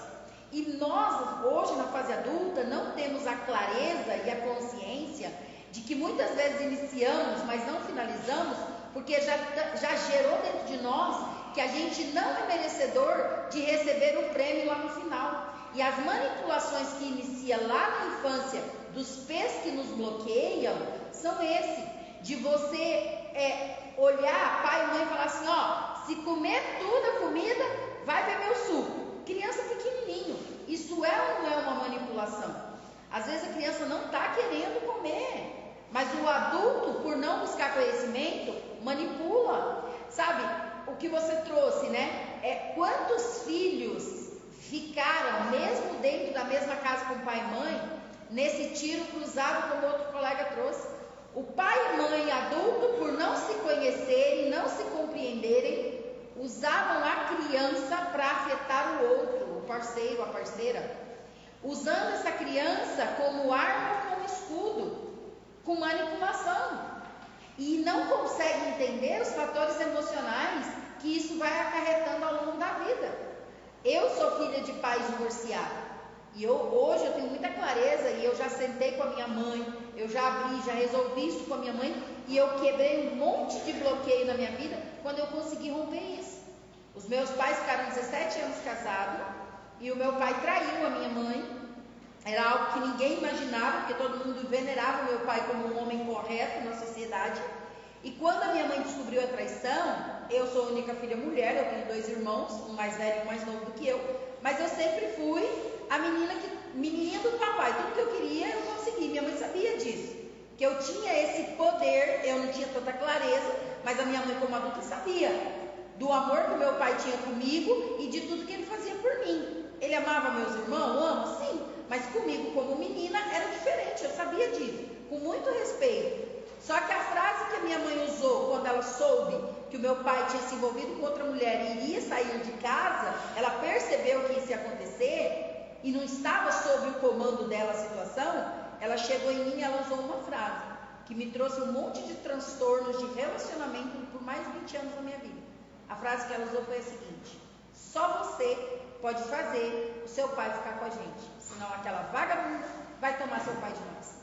A: E nós, hoje na fase adulta, não temos a clareza e a consciência de que muitas vezes iniciamos, mas não finalizamos, porque já gerou dentro de nós que a gente não é merecedor de receber o prêmio lá no final. E as manipulações que inicia lá na infância dos pés que nos bloqueiam são esse, de você olhar pai e mãe e falar assim, ó, se comer tudo a comida, vai beber o suco. Criança pequenininho, isso é ou não é uma manipulação? Às vezes a criança não está querendo comer, mas o adulto, por não buscar conhecimento, manipula. Sabe, o que você trouxe, né? Quantos filhos ficaram, mesmo dentro da mesma casa com o pai e mãe, nesse tiro cruzado como outro colega trouxe? O pai e mãe adulto, por não se conhecerem, não se compreenderem, usavam a criança para afetar o outro, o parceiro, a parceira, usando essa criança como arma, como escudo, com manipulação, e não conseguem entender os fatores emocionais que isso vai acarretando ao longo da vida. Eu sou filha de pais divorciados, e hoje eu tenho muita clareza, e eu já sentei com a minha mãe, eu já abri, já resolvi isso com a minha mãe, e eu quebrei um monte de bloqueio na minha vida quando eu consegui romper isso. Os meus pais ficaram 17 anos casados, e o meu pai traiu a minha mãe. Era algo que ninguém imaginava, porque todo mundo venerava o meu pai como um homem correto na sociedade. E quando a minha mãe descobriu a traição, eu sou a única filha mulher, eu tenho 2 irmãos, um mais velho e um mais novo do que eu, mas eu sempre fui a menininha do papai. Tudo que eu queria eu consegui. Minha mãe sabia disso, que eu tinha esse poder. Eu não tinha tanta clareza, mas a minha mãe como adulta sabia do amor que meu pai tinha comigo e de tudo que ele fazia por mim. Ele amava meus irmãos? Ama? Sim, mas comigo como menina era diferente, eu sabia disso, com muito respeito. Só que a frase que a minha mãe usou quando ela soube que o meu pai tinha se envolvido com outra mulher e iria sair de casa, ela percebeu que isso ia acontecer e não estava sob o comando dela a situação. Ela chegou em mim e ela usou uma frase que me trouxe um monte de transtornos de relacionamento por mais de 20 anos na minha vida. A frase que ela usou foi a seguinte: só você pode fazer o seu pai ficar com a gente, senão aquela vagabunda vai tomar seu pai de nós.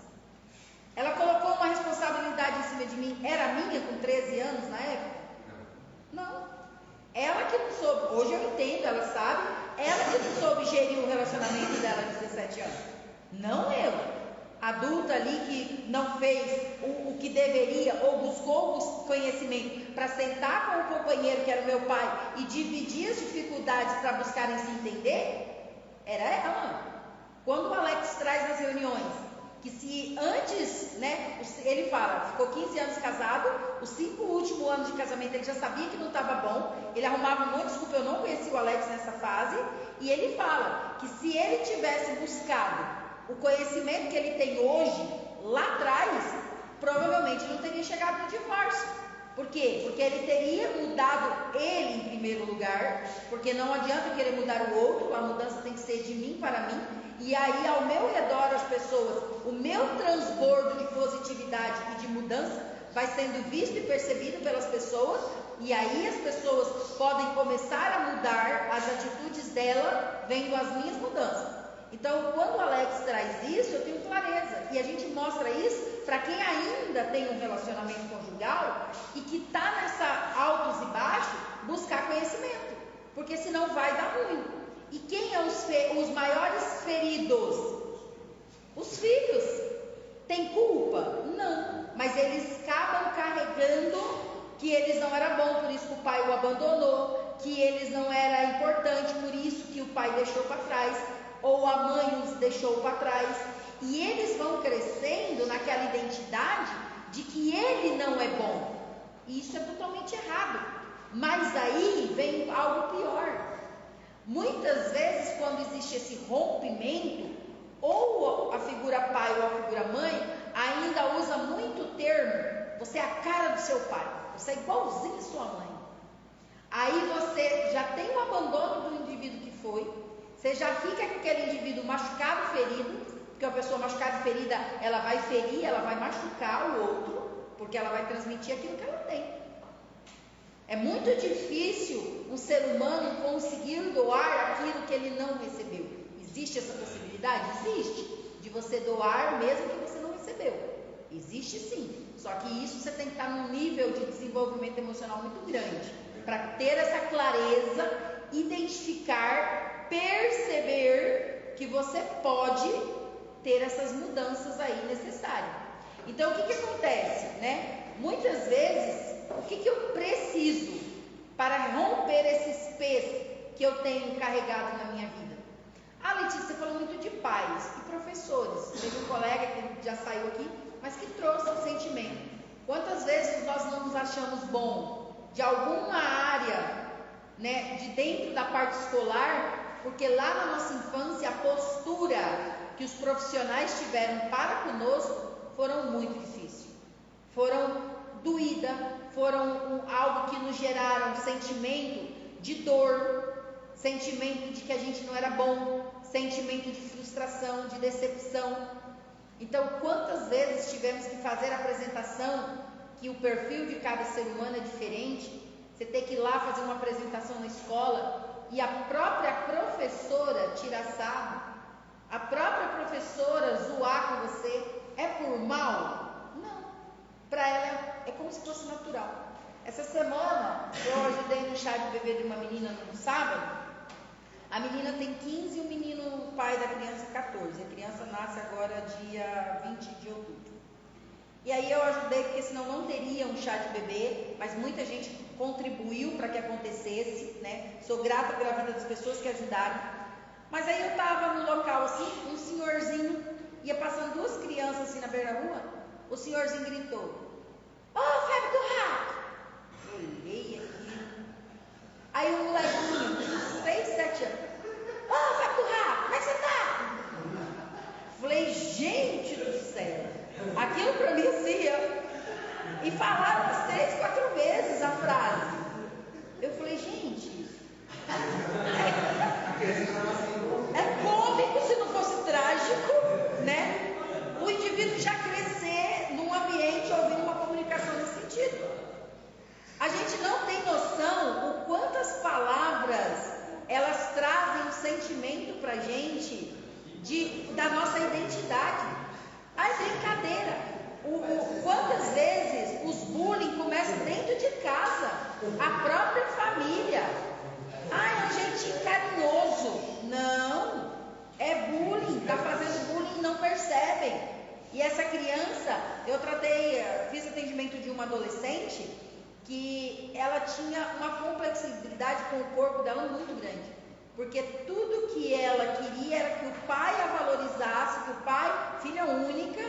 A: Ela colocou uma responsabilidade em cima de mim. Era minha com 13 anos na época? Não. Ela que não soube, hoje eu entendo, ela sabe, ela que não soube gerir o relacionamento dela de 17 anos. Não eu, adulta ali que não fez o que deveria ou buscou o conhecimento para sentar com o companheiro que era o meu pai e dividir as dificuldades para buscarem se entender. Era ela. Quando o Alex traz nas reuniões que se antes, ele fala, ficou 15 anos casado, os 5 últimos anos de casamento ele já sabia que não estava bom, ele arrumava um monte de desculpa, eu não conheci o Alex nessa fase, e ele fala que se ele tivesse buscado o conhecimento que ele tem hoje, lá atrás, provavelmente não teria chegado no divórcio. Por quê? Porque ele teria mudado ele em primeiro lugar, porque não adianta eu querer mudar o outro, a mudança tem que ser de mim para mim, e aí ao meu redor as pessoas, o meu transbordo de positividade e de mudança vai sendo visto e percebido pelas pessoas, e aí as pessoas podem começar a mudar as atitudes dela, vendo as minhas mudanças. Então, quando o Alex traz isso, eu tenho clareza, e a gente mostra isso para quem ainda tem um relacionamento conjugal e que está nessa altos e baixos, buscar conhecimento, porque senão vai dar ruim. E quem é os maiores feridos? Os filhos. Tem culpa? Não, mas eles acabam carregando que eles não eram bons, por isso que o pai o abandonou, que eles não eram importantes, por isso que o pai deixou para trás, ou a mãe os deixou para trás, e eles vão crescendo naquela identidade de que ele não é bom. E isso é totalmente errado. Mas aí vem algo pior. Muitas vezes, quando existe esse rompimento, ou a figura pai ou a figura mãe ainda usa muito o termo: você é a cara do seu pai, você é igualzinho a sua mãe. Aí você já tem o abandono do indivíduo que foi, você já fica com aquele indivíduo machucado, ferido, porque a pessoa machucada e ferida, ela vai ferir, ela vai machucar o outro, porque ela vai transmitir aquilo que ela tem. É muito difícil um ser humano conseguir doar aquilo que ele não recebeu. Existe essa possibilidade? Existe. De você doar mesmo que você não recebeu. Existe sim. Só que isso você tem que estar num nível de desenvolvimento emocional muito grande, para ter essa clareza, identificar, perceber que você pode ter essas mudanças aí necessárias. Então, o que acontece, né? Muitas vezes, o que eu preciso para romper esses pés que eu tenho carregado na minha vida? Ah, Letícia, você falou muito de pais e professores. Teve um colega que já saiu aqui, mas que trouxe o sentimento. Quantas vezes nós não nos achamos bom de alguma área, né, de dentro da parte escolar, porque lá na nossa infância a postura que os profissionais tiveram para conosco foram muito difíceis, foram doídas, foram algo que nos geraram sentimento de dor, sentimento de que a gente não era bom, sentimento de frustração, de decepção. Então, quantas vezes tivemos que fazer a apresentação, que o perfil de cada ser humano é diferente, você tem que ir lá fazer uma apresentação na escola e a própria professora tirar sarro, a própria professora zoar com você, é por mal? Não, para ela é como se fosse natural. Essa semana eu ajudei no chá de bebê de uma menina no sábado. A menina tem 15 e o menino, o pai da criança, 14. A criança nasce agora dia 20 de outubro. E aí eu ajudei, porque senão não teria um chá de bebê, mas muita gente contribuiu para que acontecesse, né? Sou grata pela vida das pessoas que ajudaram. Mas aí eu estava no local assim, um senhorzinho, ia passando duas crianças assim na beira da rua, o senhorzinho gritou: "Ô, febre do rato!" Eu olhei aqui. Aí o molequinho, 6, 7 anos: "Ô, febre do rato, como é que você tá?" Falei: gente do céu, aquilo para mim assim, e falaram umas 3, 4 vezes a frase. Eu falei: gente, é cômico se não fosse trágico, né? O indivíduo já crescer num ambiente ouvindo uma comunicação nesse sentido. A gente não tem noção o quantas palavras elas trazem um sentimento pra gente da nossa identidade. Ah, é brincadeira. Quantas vezes os bullying começam dentro de casa, a própria família. Ah, é um jeitinho carinhoso. Não, é bullying, está fazendo bullying e não percebem. E essa criança, eu fiz atendimento de uma adolescente que ela tinha uma complexibilidade com o corpo dela muito grande, porque tudo que ela queria era que o pai a valorizasse, que o pai, filha única,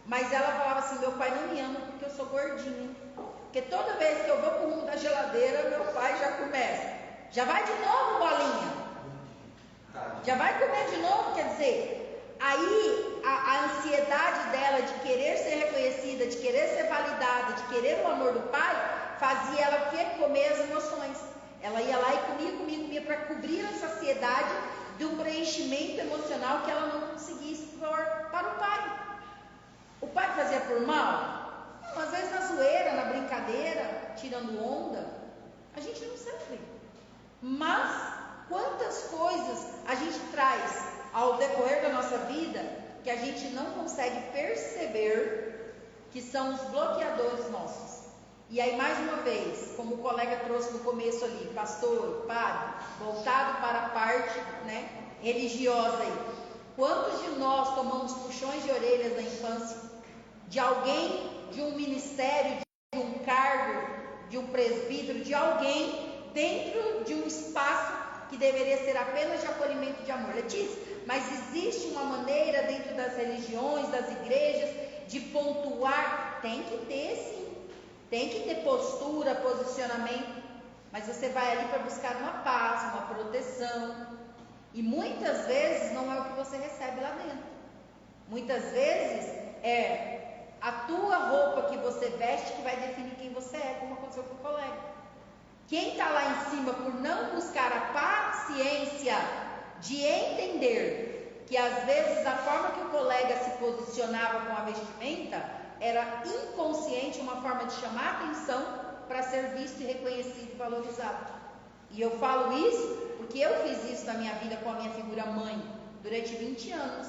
A: mas ela falava assim: meu pai não me ama porque eu sou gordinha, porque toda vez que eu vou pro rumo da geladeira, meu pai já começa: já vai de novo, bolinha, já vai comer de novo. Quer dizer, aí a ansiedade dela de querer ser reconhecida, de querer ser validada, de querer o amor do pai, fazia ela comer as para cobrir a saciedade de um preenchimento emocional que ela não conseguia expor para o pai. O pai fazia por mal? Não, às vezes na zoeira, na brincadeira, tirando onda, a gente não sabe. Mas quantas coisas a gente traz ao decorrer da nossa vida que a gente não consegue perceber que são os bloqueadores nossos. E aí, mais uma vez, como o colega trouxe no começo ali, pastor, padre, voltado para a parte, né, religiosa aí. Quantos de nós tomamos puxões de orelhas na infância de alguém, de um ministério, de um cargo, de um presbítero, de alguém dentro de um espaço que deveria ser apenas de acolhimento de amor? Letícia, mas existe uma maneira dentro das religiões, das igrejas, de pontuar? Tem que ter, sim. Tem que ter postura, posicionamento, mas você vai ali para buscar uma paz, uma proteção, e muitas vezes não é o que você recebe lá dentro. Muitas vezes é a tua roupa que você veste que vai definir quem você é, como aconteceu com o colega. Quem está lá em cima por não buscar a paciência de entender que às vezes a forma que o colega se posicionava com a vestimenta era inconsciente, uma forma de chamar atenção para ser visto e reconhecido e valorizado. E eu falo isso porque eu fiz isso na minha vida com a minha figura mãe durante 20 anos.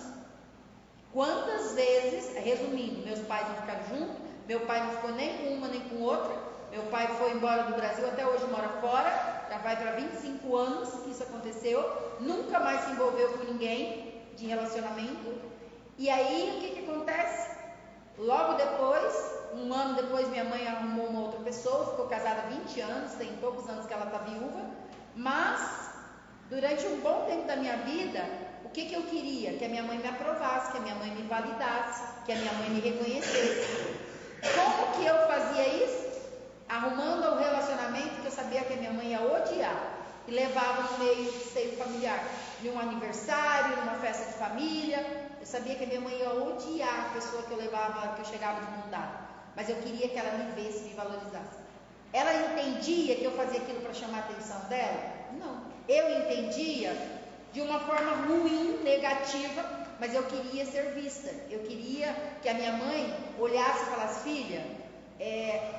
A: Quantas vezes, resumindo, meus pais não ficaram juntos, meu pai não ficou nem com uma nem com outra, meu pai foi embora do Brasil, até hoje mora fora, já vai para 25 anos que isso aconteceu, nunca mais se envolveu com ninguém de relacionamento. E aí o que acontece? Logo depois, um ano depois, minha mãe arrumou uma outra pessoa, ficou casada há 20 anos, tem poucos anos que ela está viúva, mas durante um bom tempo da minha vida, o que eu queria? Que a minha mãe me aprovasse, que a minha mãe me validasse, que a minha mãe me reconhecesse. Como que eu fazia isso? Arrumando um relacionamento que eu sabia que a minha mãe ia odiar, e levava no meio do seio familiar, num aniversário, numa festa de família. Eu sabia que a minha mãe ia odiar a pessoa que eu levava, que eu chegava de mão dada, mas eu queria que ela me visse, me valorizasse. Ela entendia que eu fazia aquilo para chamar a atenção dela? Não. Eu entendia de uma forma ruim, negativa, mas eu queria ser vista. Eu queria que a minha mãe olhasse e falasse: filha,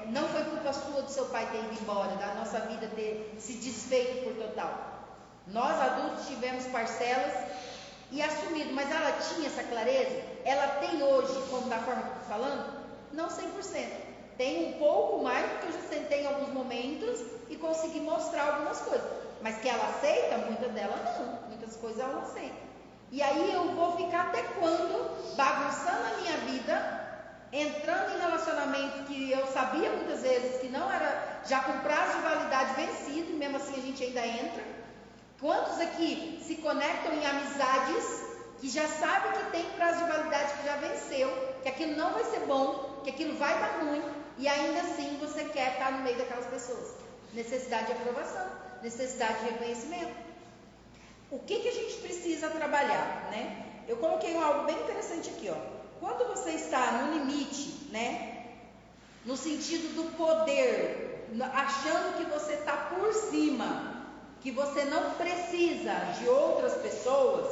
A: não foi culpa sua do seu pai ter ido embora, da nossa vida ter se desfeito por total. Nós adultos tivemos parcelas e assumido, mas ela tinha essa clareza? Ela tem hoje, como da forma que eu estou falando? Não 100%. Tem um pouco mais, porque eu já sentei em alguns momentos e consegui mostrar algumas coisas. Mas que ela aceita, muitas delas não. Muitas coisas ela não aceita. E aí eu vou ficar até quando? Bagunçando a minha vida, entrando em relacionamento que eu sabia muitas vezes que não era, já com prazo de validade vencido, e mesmo assim a gente ainda entra. Quantos aqui se conectam em amizades que já sabem que tem prazo de validade que já venceu, que aquilo não vai ser bom, que aquilo vai dar ruim, e ainda assim você quer estar no meio daquelas pessoas? Necessidade de aprovação, necessidade de reconhecimento. O que a gente precisa trabalhar, né? Eu coloquei algo bem interessante aqui, ó. Quando você está no limite, né, no sentido do poder, achando que você está por cima, que você não precisa de outras pessoas,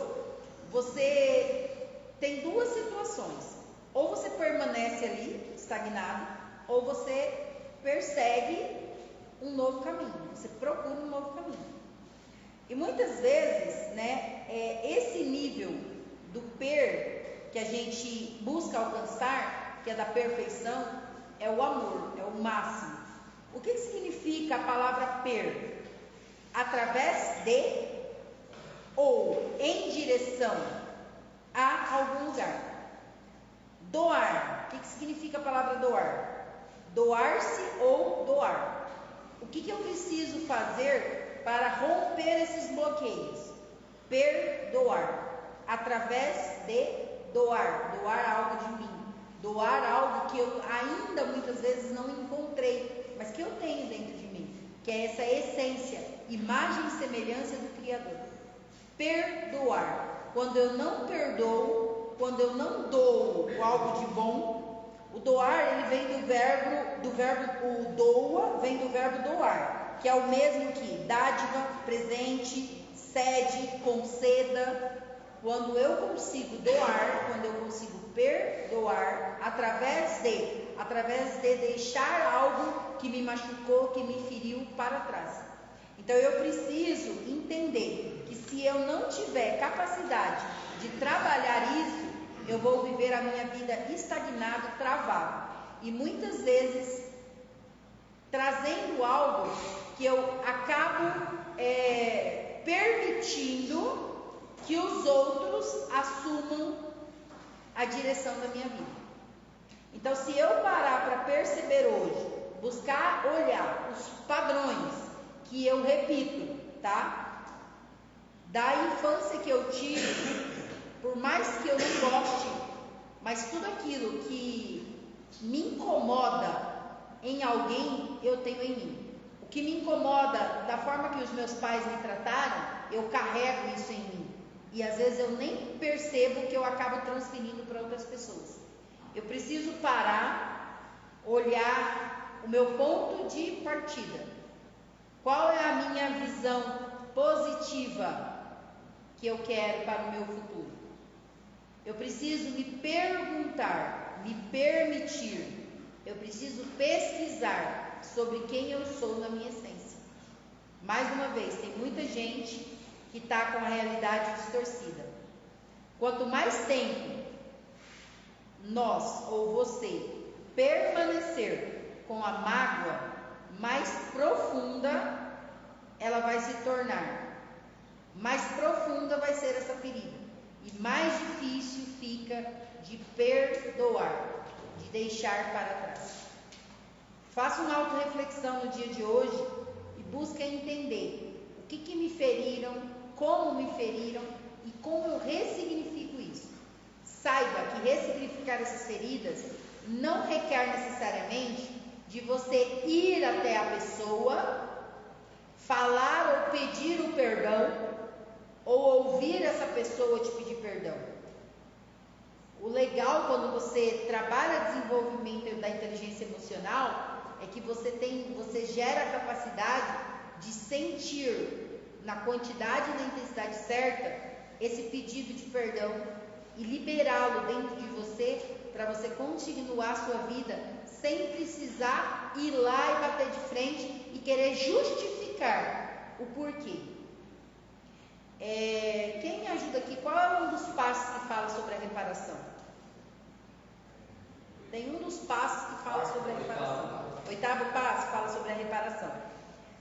A: você tem duas situações: ou você permanece ali estagnado, ou você persegue um novo caminho, você procura um novo caminho. E muitas vezes, né, esse nível do que a gente busca alcançar, que é da perfeição, é o amor, é o máximo. O que significa a palavra através de ou em direção a algum lugar. Doar. O que significa a palavra doar? Doar-se ou doar. O que eu preciso fazer para romper esses bloqueios? Perdoar. Através de doar. Doar algo de mim. Doar algo que eu ainda muitas vezes não encontrei, mas que eu tenho dentro de mim, que é essa essência, imagem e semelhança do Criador. Perdoar. Quando eu não perdoo, quando eu não dou algo de bom, o doar ele vem do verbo o doa, vem do verbo doar, que é o mesmo que dádiva, presente, cede, conceda. Quando eu consigo doar, quando eu consigo perdoar, através de deixar algo que me machucou, que me feriu para trás. Então eu preciso entender que se eu não tiver capacidade de trabalhar isso, eu vou viver a minha vida estagnado, travado. E muitas vezes trazendo algo que eu acabo permitindo que os outros assumam a direção da minha vida. Então, se eu parar para perceber hoje, buscar olhar os padrões que eu repito, tá? Da infância que eu tive, por mais que eu não goste, mas tudo aquilo que me incomoda em alguém, eu tenho em mim. O que me incomoda da forma que os meus pais me trataram, eu carrego isso em mim. E às vezes eu nem percebo que eu acabo transferindo para outras pessoas. Eu preciso parar, olhar o meu ponto de partida. Qual é a minha visão positiva que eu quero para o meu futuro? Eu preciso me perguntar, me permitir. Eu preciso pesquisar sobre quem eu sou na minha essência. Mais uma vez, tem muita gente que está com a realidade distorcida. Quanto mais tempo nós ou você permanecer com a mágoa, mais profunda ela vai se tornar. Mais profunda vai ser essa ferida. E mais difícil fica de perdoar, de deixar para trás. Faça uma autorreflexão no dia de hoje e busque entender o que me feriram, como me feriram e como eu ressignifico isso. Saiba que ressignificar essas feridas não requer necessariamente de você ir até a pessoa, falar ou pedir o perdão, ou ouvir essa pessoa te pedir perdão. O legal quando você trabalha desenvolvimento da inteligência emocional é que você gera a capacidade de sentir na quantidade e na intensidade certa esse pedido de perdão e liberá-lo dentro de você para você continuar a sua vida sem precisar ir lá e bater de frente e querer justificar o porquê. Quem me ajuda aqui? Qual é um dos passos que fala sobre a reparação? Tem um dos passos que fala sobre a reparação. Oitavo passo fala sobre a reparação.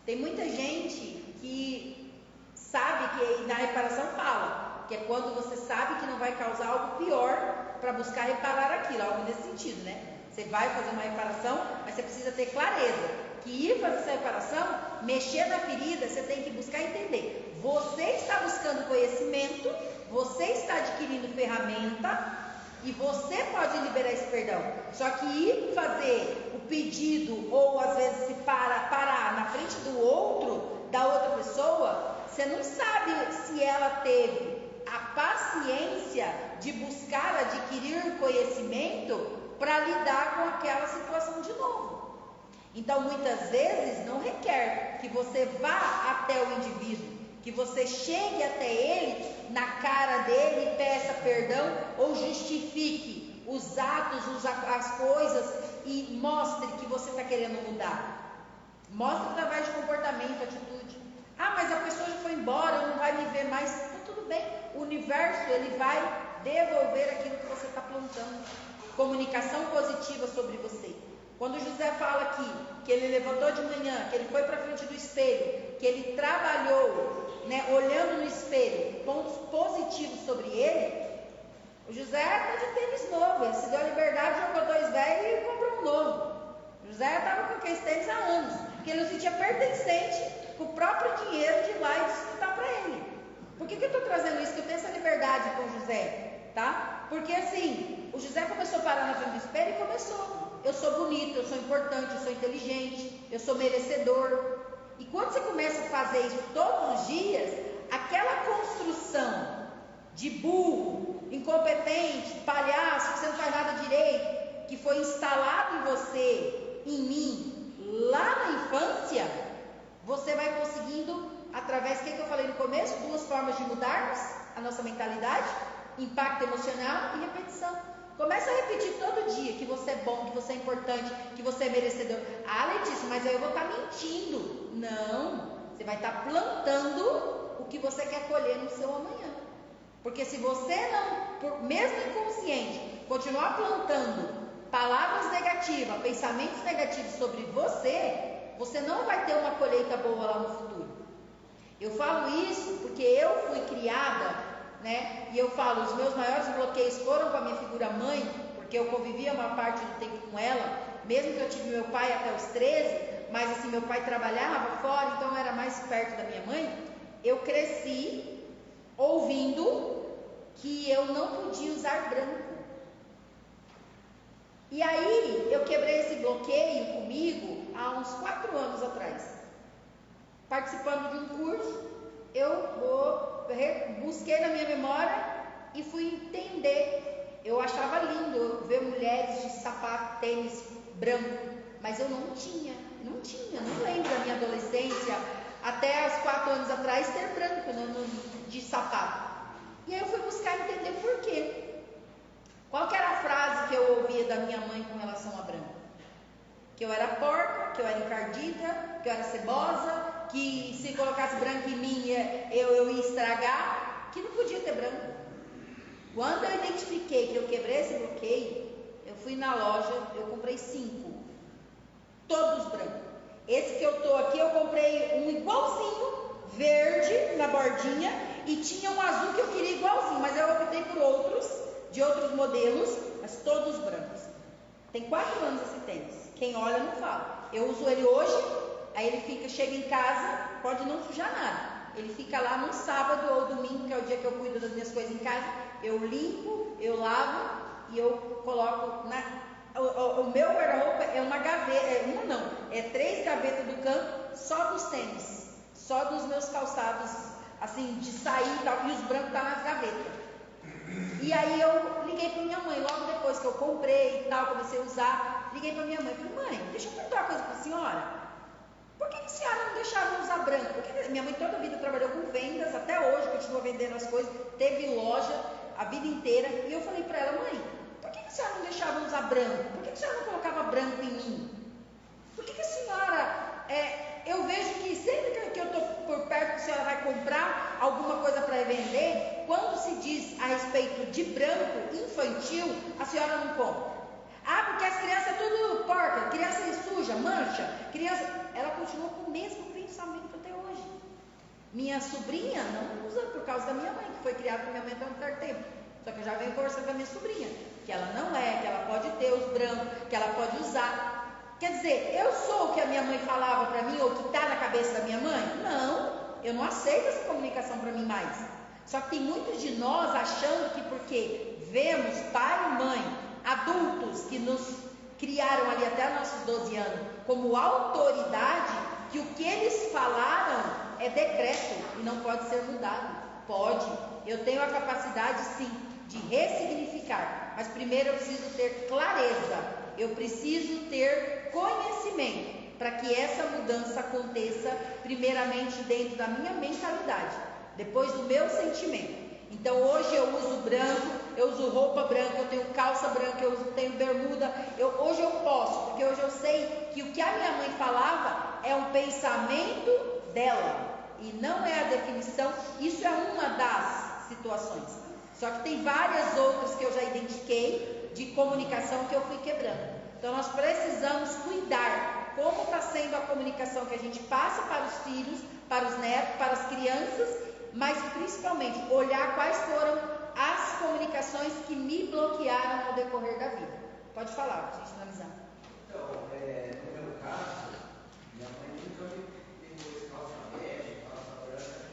A: Tem muita gente que sabe que na reparação fala, que é quando você sabe que não vai causar algo pior para buscar reparar aquilo, algo nesse sentido, né? Você vai fazer uma reparação, mas você precisa ter clareza que ir fazer essa reparação, mexer na ferida, você tem que buscar entender. Você está buscando conhecimento, você está adquirindo ferramenta e você pode liberar esse perdão. Só que ir fazer o pedido ou às vezes se parar na frente do outro, da outra pessoa, você não sabe se ela teve a paciência de buscar adquirir conhecimento para lidar com aquela situação de novo. Então muitas vezes não requer que você vá até o indivíduo, que você chegue até ele, na cara dele e peça perdão ou justifique os atos, as coisas e mostre que você está querendo mudar. Mostre através de comportamento, atitude. Ah, mas a pessoa já foi embora, não vai me ver mais. Então, tudo bem, o universo ele vai devolver aquilo que você está plantando. Comunicação positiva sobre você. Quando José fala aqui que ele levantou de manhã, que ele foi para frente do espelho, que ele trabalhou, né, olhando no espelho, pontos positivos sobre ele, o José está de tênis novo, ele se deu a liberdade, jogou 2 velhos e comprou um novo. O José estava com aqueles tênis há anos, porque ele não se sentia pertencente com o próprio dinheiro de ir lá e desfrutar para ele. Por que eu estou trazendo isso? Que eu tenho essa liberdade com o José, tá? Porque assim, o José começou a parar na frente do espelho e começou. Eu sou bonito, eu sou importante, eu sou inteligente, eu sou merecedor. E quando você começa a fazer isso todos os dias, aquela construção de burro, incompetente, palhaço, que você não faz nada direito, que foi instalado em você, em mim, lá na infância, através do que eu falei no começo, 2 formas de mudarmos a nossa mentalidade: impacto emocional e repetição. Começa a repetir todo dia que você é bom, que você é importante, que você é merecedor. Ah, Letícia, mas aí eu vou estar mentindo. Não, você vai estar plantando o que você quer colher no seu amanhã. Porque se você não, mesmo inconsciente, continuar plantando palavras negativas, pensamentos negativos sobre você não vai ter uma colheita boa lá no futuro. Eu falo isso porque eu fui criada, né? E eu falo, os meus maiores bloqueios foram com a minha figura mãe, porque eu convivia uma parte do tempo com ela, mesmo que eu tive meu pai até os 13, mas assim, meu pai trabalhava fora, então eu era mais perto da minha mãe. Eu cresci ouvindo que eu não podia usar branco. E aí eu quebrei esse bloqueio comigo há uns 4 anos atrás. Participando de um curso, eu busquei na minha memória e fui entender. Eu achava lindo ver mulheres de sapato, tênis branco, mas eu não tinha, não lembro da minha adolescência, até aos 4 anos atrás, ter branco de sapato. E aí eu fui buscar entender por quê. Qual que era a frase que eu ouvia da minha mãe com relação a branco? Que eu era porca, que eu era encardida, que eu era cebosa, que se colocasse branco em mim eu ia estragar, que não podia ter branco. Quando eu identifiquei que eu quebrei esse bloqueio, eu fui na loja, eu comprei 5, todos brancos. Esse que eu tô aqui, eu comprei um igualzinho, verde na bordinha, e tinha um azul que eu queria igualzinho, mas eu optei por outros, de outros modelos, mas todos brancos. Tem 4 anos esse tênis, quem olha não fala. Eu uso ele hoje, aí ele chega em casa, pode não sujar nada. Ele fica lá num sábado ou domingo, que é o dia que eu cuido das minhas coisas em casa. Eu limpo, eu lavo e eu coloco o meu guarda-roupa é uma gaveta, é 3 gavetas do canto, só dos tênis, só dos meus calçados, assim, de sair e tal, e os brancos estão nas gavetas. E aí eu liguei para minha mãe, logo depois que eu comprei e tal, comecei a usar, liguei para minha mãe, falei, mãe, deixa eu perguntar uma coisa para a senhora, por que a senhora não deixava usar branco? Porque minha mãe toda a vida trabalhou com vendas, até hoje continua vendendo as coisas, teve loja a vida inteira, e eu falei para ela, mãe, por que a senhora não deixava usar branco? Por que a senhora não colocava branco em mim? Por que a senhora, eu vejo que sempre que eu estou por perto, que a senhora vai comprar alguma coisa para vender, quando se diz a respeito de branco infantil, a senhora não compra. Ah, porque as crianças é tudo porca, criança suja, mancha, ela continua com o mesmo pensamento até hoje. Minha sobrinha não usa por causa da minha mãe, que foi criada por minha mãe há um certo tempo. Só que eu já venho conversando com a minha sobrinha, que ela não que ela pode ter os brancos, que ela pode usar. Quer dizer, eu sou o que a minha mãe falava para mim, ou que está na cabeça da minha mãe? Não, eu não aceito essa comunicação para mim mais. Só que tem muitos de nós achando que porque vemos pai e mãe, adultos que nos criaram ali até nossos 12 anos, como autoridade, que o que eles falaram é decreto e não pode ser mudado. Pode, eu tenho a capacidade sim de ressignificar, mas primeiro eu preciso ter clareza, eu preciso ter conhecimento para que essa mudança aconteça primeiramente dentro da minha mentalidade, depois do meu sentimento. Então hoje eu uso branco, eu uso roupa branca, eu tenho calça branca, eu tenho bermuda, hoje eu posso, porque hoje eu sei que o que a minha mãe falava é um pensamento dela e não é a definição. Isso é uma das situações, só que tem várias outras que eu já identifiquei de comunicação que eu fui quebrando. Então nós precisamos cuidar como está sendo a comunicação que a gente passa para os filhos, para os netos, para as crianças, mas principalmente olhar quais foram as comunicações que me bloquearam ao decorrer da vida. Pode falar, para a gente finalizar.
D: Então, no meu caso, minha mãe nunca me pegou calça bege, calça branca,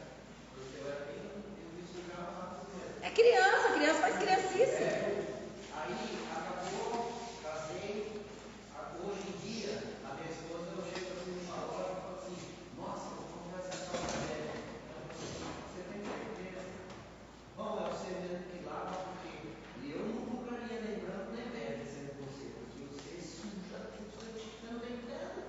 D: porque eu era bem, eu misturava rápido mesmo.
A: É criança faz criancice.
D: Aí acabou, casei, hoje em dia, a minha esposa, eu chego assim numa hora e falo assim, nossa, eu vou comprar essa calça bege. Você tem certeza? Bom, é você mesmo que lava, porque eu não compraria nem branco nem bege, sendo você, porque você suja tudo, você também dando.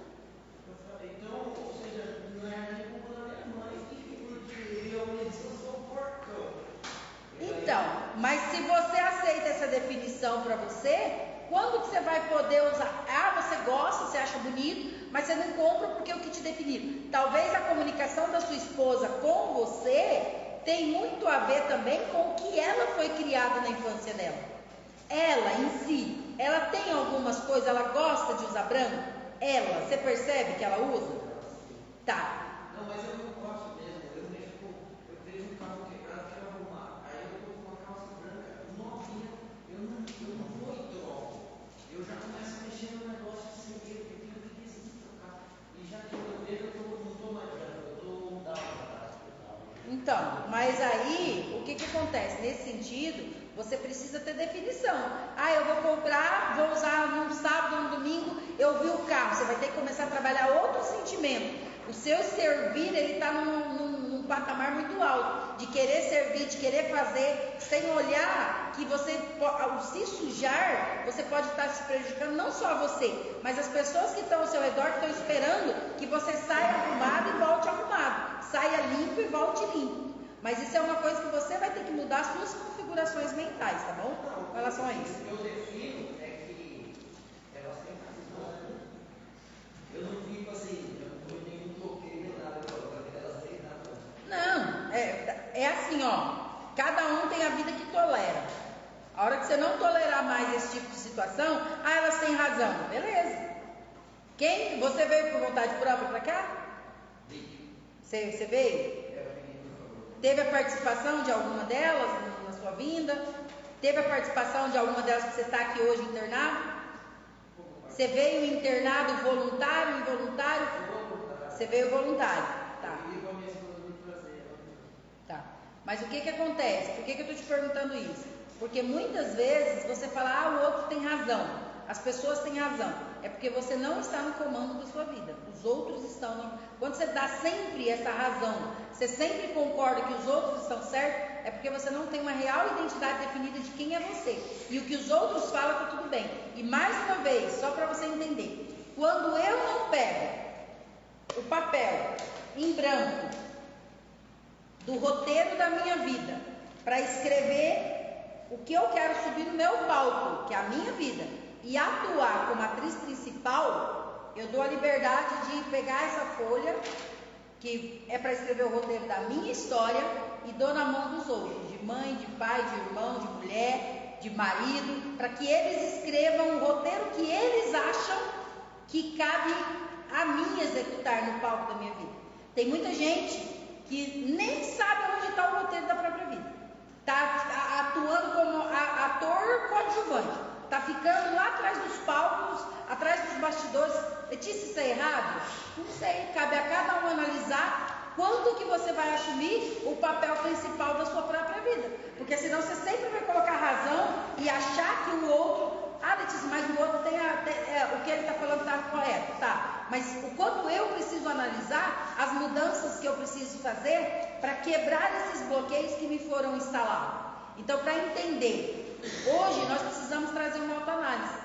A: definição para você, quando que você vai poder usar? Ah, você gosta, você acha bonito, mas você não compra porque é o que te definiu. Talvez a comunicação da sua esposa com você tem muito a ver também com o que ela foi criada na infância dela. Ela em si, ela tem algumas coisas, ela gosta de usar branco? Ela, você percebe que ela usa? Tá.
G: Não, mas eu não gosto mesmo. Eu vejo um carro quebrado, quero arrumar. Aí eu tô com uma calça branca novinha, eu não vou e troco. Eu já começo a mexer no negócio sem querer, porque eu preciso trocar. E já que eu vejo, eu não tô mais branco, eu tô down.
A: Então, mas aí, o que acontece? Nesse sentido, você precisa ter definição. Ah, eu vou comprar, vou usar num sábado, num domingo, eu vi o carro. Você vai ter que começar a trabalhar outro sentimento. O seu servir, ele está num patamar muito alto, de querer servir, de querer fazer, sem olhar que você, ao se sujar, você pode estar se prejudicando, não só você, mas as pessoas que estão ao seu redor, que estão esperando que você saia arrumado e volte arrumado, saia limpo e volte limpo. Mas isso é uma coisa que você vai ter que mudar as suas configurações mentais, tá bom? Com relação a isso.
G: O que eu defino é que elas têm razão. Eu não fico assim, eu não tenho nenhum bloqueio nem nada, elas têm razão.
A: Não, é assim, ó. Cada um tem a vida que tolera. A hora que você não tolerar mais esse tipo de situação, elas têm razão. Beleza. Quem? Você veio por vontade própria pra cá? Você veio? Teve a participação de alguma delas na sua vinda? Teve a participação de alguma delas que você está aqui hoje internado? Você veio internado voluntário, involuntário? Você veio voluntário, tá. Tá. Mas o que acontece? Por que eu estou te perguntando isso? Porque muitas vezes você fala, o outro tem razão, as pessoas têm razão. É porque você não está no comando da sua vida, os outros estão no... Quando você dá sempre essa razão, você sempre concorda que os outros estão certos, é porque você não tem uma real identidade definida de quem é você. E o que os outros falam está tudo bem. E mais uma vez, só para você entender, quando eu não pego o papel em branco do roteiro da minha vida para escrever o que eu quero subir no meu palco, que é a minha vida, e atuar como atriz principal, eu dou a liberdade de pegar essa folha, que é para escrever o roteiro da minha história, e dou na mão dos outros, de mãe, de pai, de irmão, de mulher, de marido, para que eles escrevam o roteiro que eles acham que cabe a mim executar no palco da minha vida. Tem muita gente que nem sabe onde está o roteiro da própria vida. Está atuando como ator coadjuvante. Está ficando lá atrás dos palcos, atrás dos bastidores. Letícia, isso é errado? Não sei, cabe a cada um analisar quando que você vai assumir o papel principal da sua própria vida. Porque senão você sempre vai colocar razão e achar que o outro... Letícia, mas o outro tem o que ele está falando está correto, tá? Mas o quanto eu preciso analisar as mudanças que eu preciso fazer para quebrar esses bloqueios que me foram instalados. Então, para entender, hoje nós precisamos trazer uma autoanálise.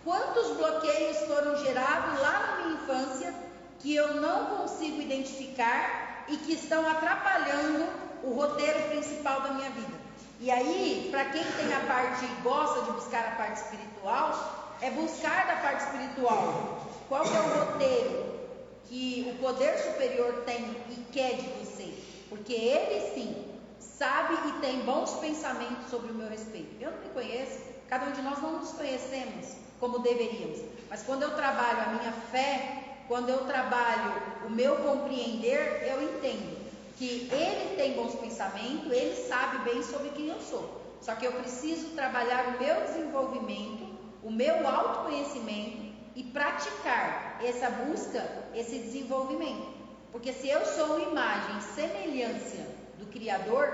A: Quantos bloqueios foram gerados lá na minha infância que eu não consigo identificar e que estão atrapalhando o roteiro principal da minha vida? E aí, para quem tem a parte e gosta de buscar a parte espiritual, é buscar da parte espiritual qual que é o roteiro que o poder superior tem e quer de você. Porque ele sim sabe e tem bons pensamentos sobre o meu respeito. Eu não me conheço, cada um de nós não nos conhecemos como deveríamos. Mas quando eu trabalho a minha fé, quando eu trabalho o meu compreender, eu entendo que ele tem bons pensamentos, ele sabe bem sobre quem eu sou. Só que eu preciso trabalhar o meu desenvolvimento, o meu autoconhecimento e praticar essa busca, esse desenvolvimento. Porque se eu sou imagem, semelhança do Criador,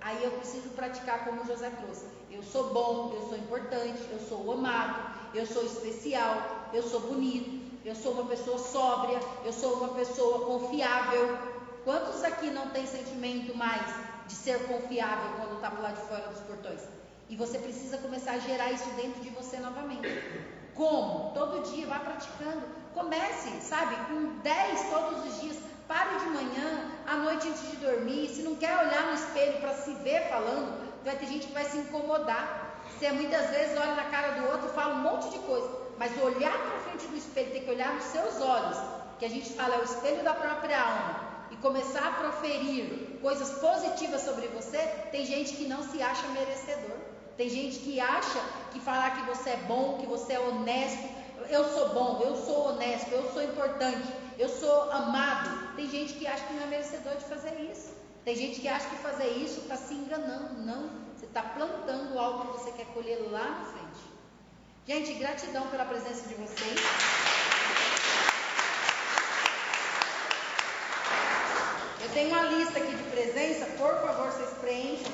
A: aí eu preciso praticar como José trouxe. Eu sou bom, eu sou importante, eu sou amado, eu sou especial, eu sou bonito, eu sou uma pessoa sóbria, eu sou uma pessoa confiável. Quantos aqui não tem sentimento mais de ser confiável quando está por lá de fora dos portões? E você precisa começar a gerar isso dentro de você novamente. Como? Todo dia, vá praticando. Comece, sabe, com 10 todos os dias. Pare de manhã, à noite antes de dormir. Se não quer olhar no espelho para se ver falando, vai ter gente que vai se incomodar. Você muitas vezes olha na cara do outro e fala um monte de coisa, mas olhar para frente do espelho, ter que olhar nos seus olhos, que a gente fala é o espelho da própria alma, e começar a proferir coisas positivas sobre você. Tem gente que não se acha merecedor, tem gente que acha que falar que você é bom, que você é honesto, eu sou bom, eu sou honesto, eu sou importante, eu sou amado. Tem gente que acha que não é merecedor de fazer isso. Tem gente que acha que fazer isso está se enganando. Não, você está plantando algo que você quer colher lá na frente. Gente, gratidão pela presença de vocês. Eu tenho uma lista aqui de presença, por favor, vocês preenchem.